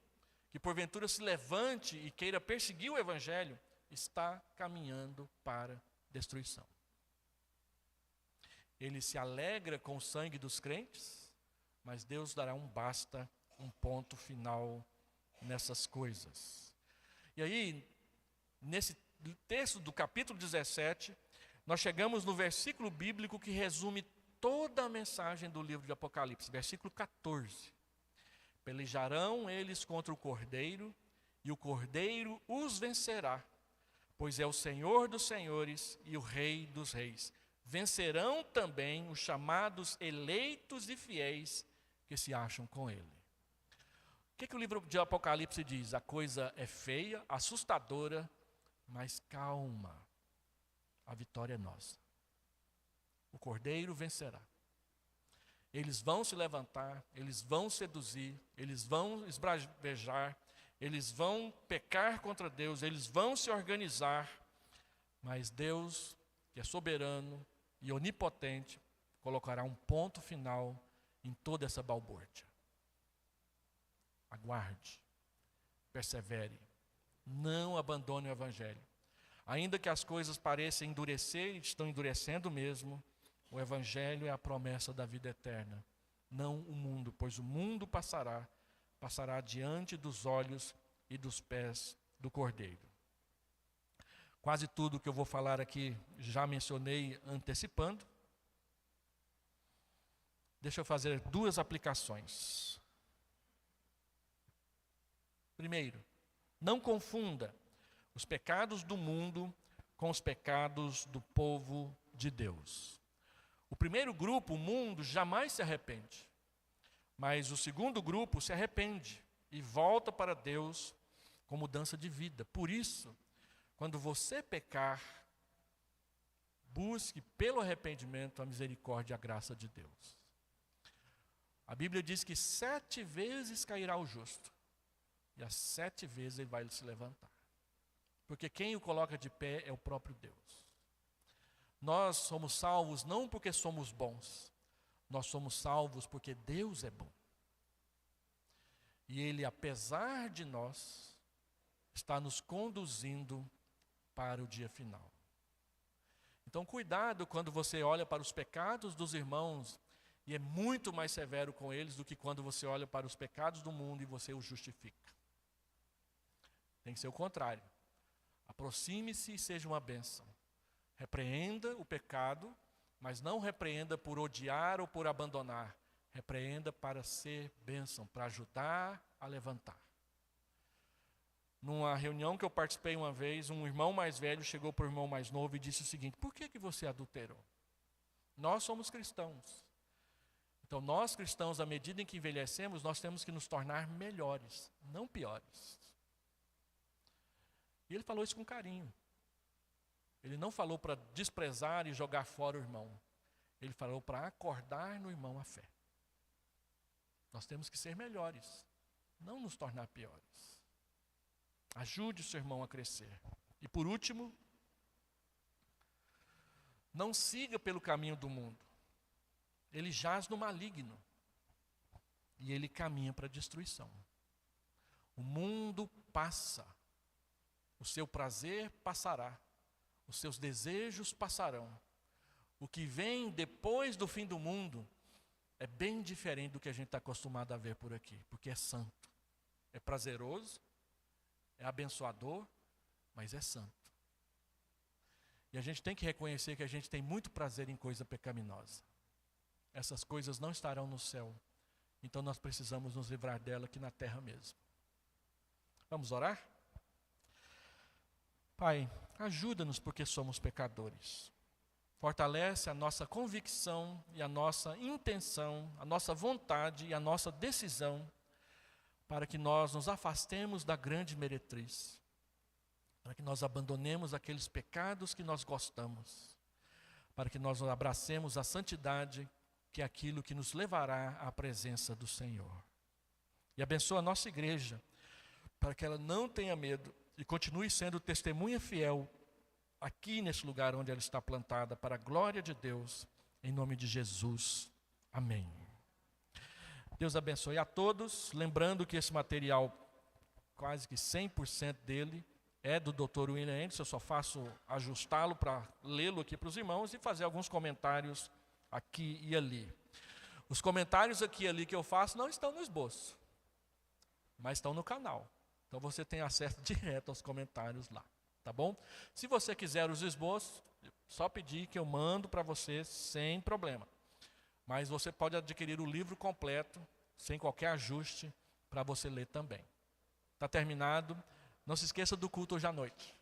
que porventura se levante e queira perseguir o Evangelho, está caminhando para destruição. Ele se alegra com o sangue dos crentes, mas Deus dará um basta, um ponto final nessas coisas. E aí, nesse texto do capítulo 17, nós chegamos no versículo bíblico que resume toda a mensagem do livro de Apocalipse, versículo 14. Pelejarão eles contra o Cordeiro, e o Cordeiro os vencerá, pois é o Senhor dos senhores e o Rei dos reis. Vencerão também os chamados eleitos e fiéis que se acham com ele. O que o livro de Apocalipse diz? A coisa é feia, assustadora, mas calma, a vitória é nossa. O Cordeiro vencerá. Eles vão se levantar, eles vão seduzir, eles vão esbravejar, eles vão pecar contra Deus, eles vão se organizar, mas Deus, que é soberano e onipotente, colocará um ponto final em toda essa balbúrdia. Aguarde, persevere, não abandone o Evangelho. Ainda que as coisas pareçam endurecer, e estão endurecendo mesmo, o Evangelho é a promessa da vida eterna, não o mundo, pois o mundo passará diante dos olhos e dos pés do Cordeiro. Quase tudo que eu vou falar aqui já mencionei antecipando. Deixa eu fazer 2 aplicações. Primeiro, não confunda os pecados do mundo com os pecados do povo de Deus. O primeiro grupo, o mundo, jamais se arrepende. Mas o segundo grupo se arrepende e volta para Deus com mudança de vida. Por isso, quando você pecar, busque pelo arrependimento a misericórdia e a graça de Deus. A Bíblia diz que 7 vezes cairá o justo, e as 7 vezes ele vai se levantar. Porque quem o coloca de pé é o próprio Deus. Nós somos salvos não porque somos bons, nós somos salvos porque Deus é bom. E Ele, apesar de nós, está nos conduzindo para o dia final. Então, cuidado quando você olha para os pecados dos irmãos e é muito mais severo com eles do que quando você olha para os pecados do mundo e você os justifica. Tem que ser o contrário. Aproxime-se e seja uma bênção. Repreenda o pecado, Mas não repreenda por odiar ou por abandonar. Repreenda para ser bênção, para ajudar a levantar. Numa reunião que eu participei uma vez, um irmão mais velho chegou para o irmão mais novo e disse o seguinte: por que você adulterou? Nós somos cristãos. Então nós cristãos, à medida em que envelhecemos, nós temos que nos tornar melhores, não piores. E ele falou isso com carinho. Ele não falou para desprezar e jogar fora o irmão. Ele falou para acordar no irmão a fé. Nós temos que ser melhores, não nos tornar piores. Ajude o seu irmão a crescer. E por último, não siga pelo caminho do mundo. Ele jaz no maligno. E ele caminha para a destruição. O mundo passa. O seu prazer passará. Os seus desejos passarão. O que vem depois do fim do mundo é bem diferente do que a gente está acostumado a ver por aqui. Porque é santo. É prazeroso. É abençoador. Mas é santo. E a gente tem que reconhecer que a gente tem muito prazer em coisa pecaminosa. Essas coisas não estarão no céu. Então nós precisamos nos livrar dela aqui na terra mesmo. Vamos orar? Pai, ajuda-nos porque somos pecadores. Fortalece a nossa convicção e a nossa intenção, a nossa vontade e a nossa decisão para que nós nos afastemos da grande meretriz. Para que nós abandonemos aqueles pecados que nós gostamos. Para que nós abracemos a santidade, que é aquilo que nos levará à presença do Senhor. E abençoa a nossa igreja, para que ela não tenha medo e continue sendo testemunha fiel aqui nesse lugar onde ela está plantada, para a glória de Deus, em nome de Jesus. Amém. Deus abençoe a todos, lembrando que esse material, quase que 100% dele, é do Dr. William Anderson. Eu só faço ajustá-lo para lê-lo aqui para os irmãos e fazer alguns comentários aqui e ali. Os comentários aqui e ali que eu faço não estão no esboço, mas estão no canal. Então você tem acesso direto aos comentários lá, tá bom? Se você quiser os esboços, só pedir que eu mando para você sem problema. Mas você pode adquirir o livro completo, sem qualquer ajuste, para você ler também. Está terminado. Não se esqueça do culto hoje à noite.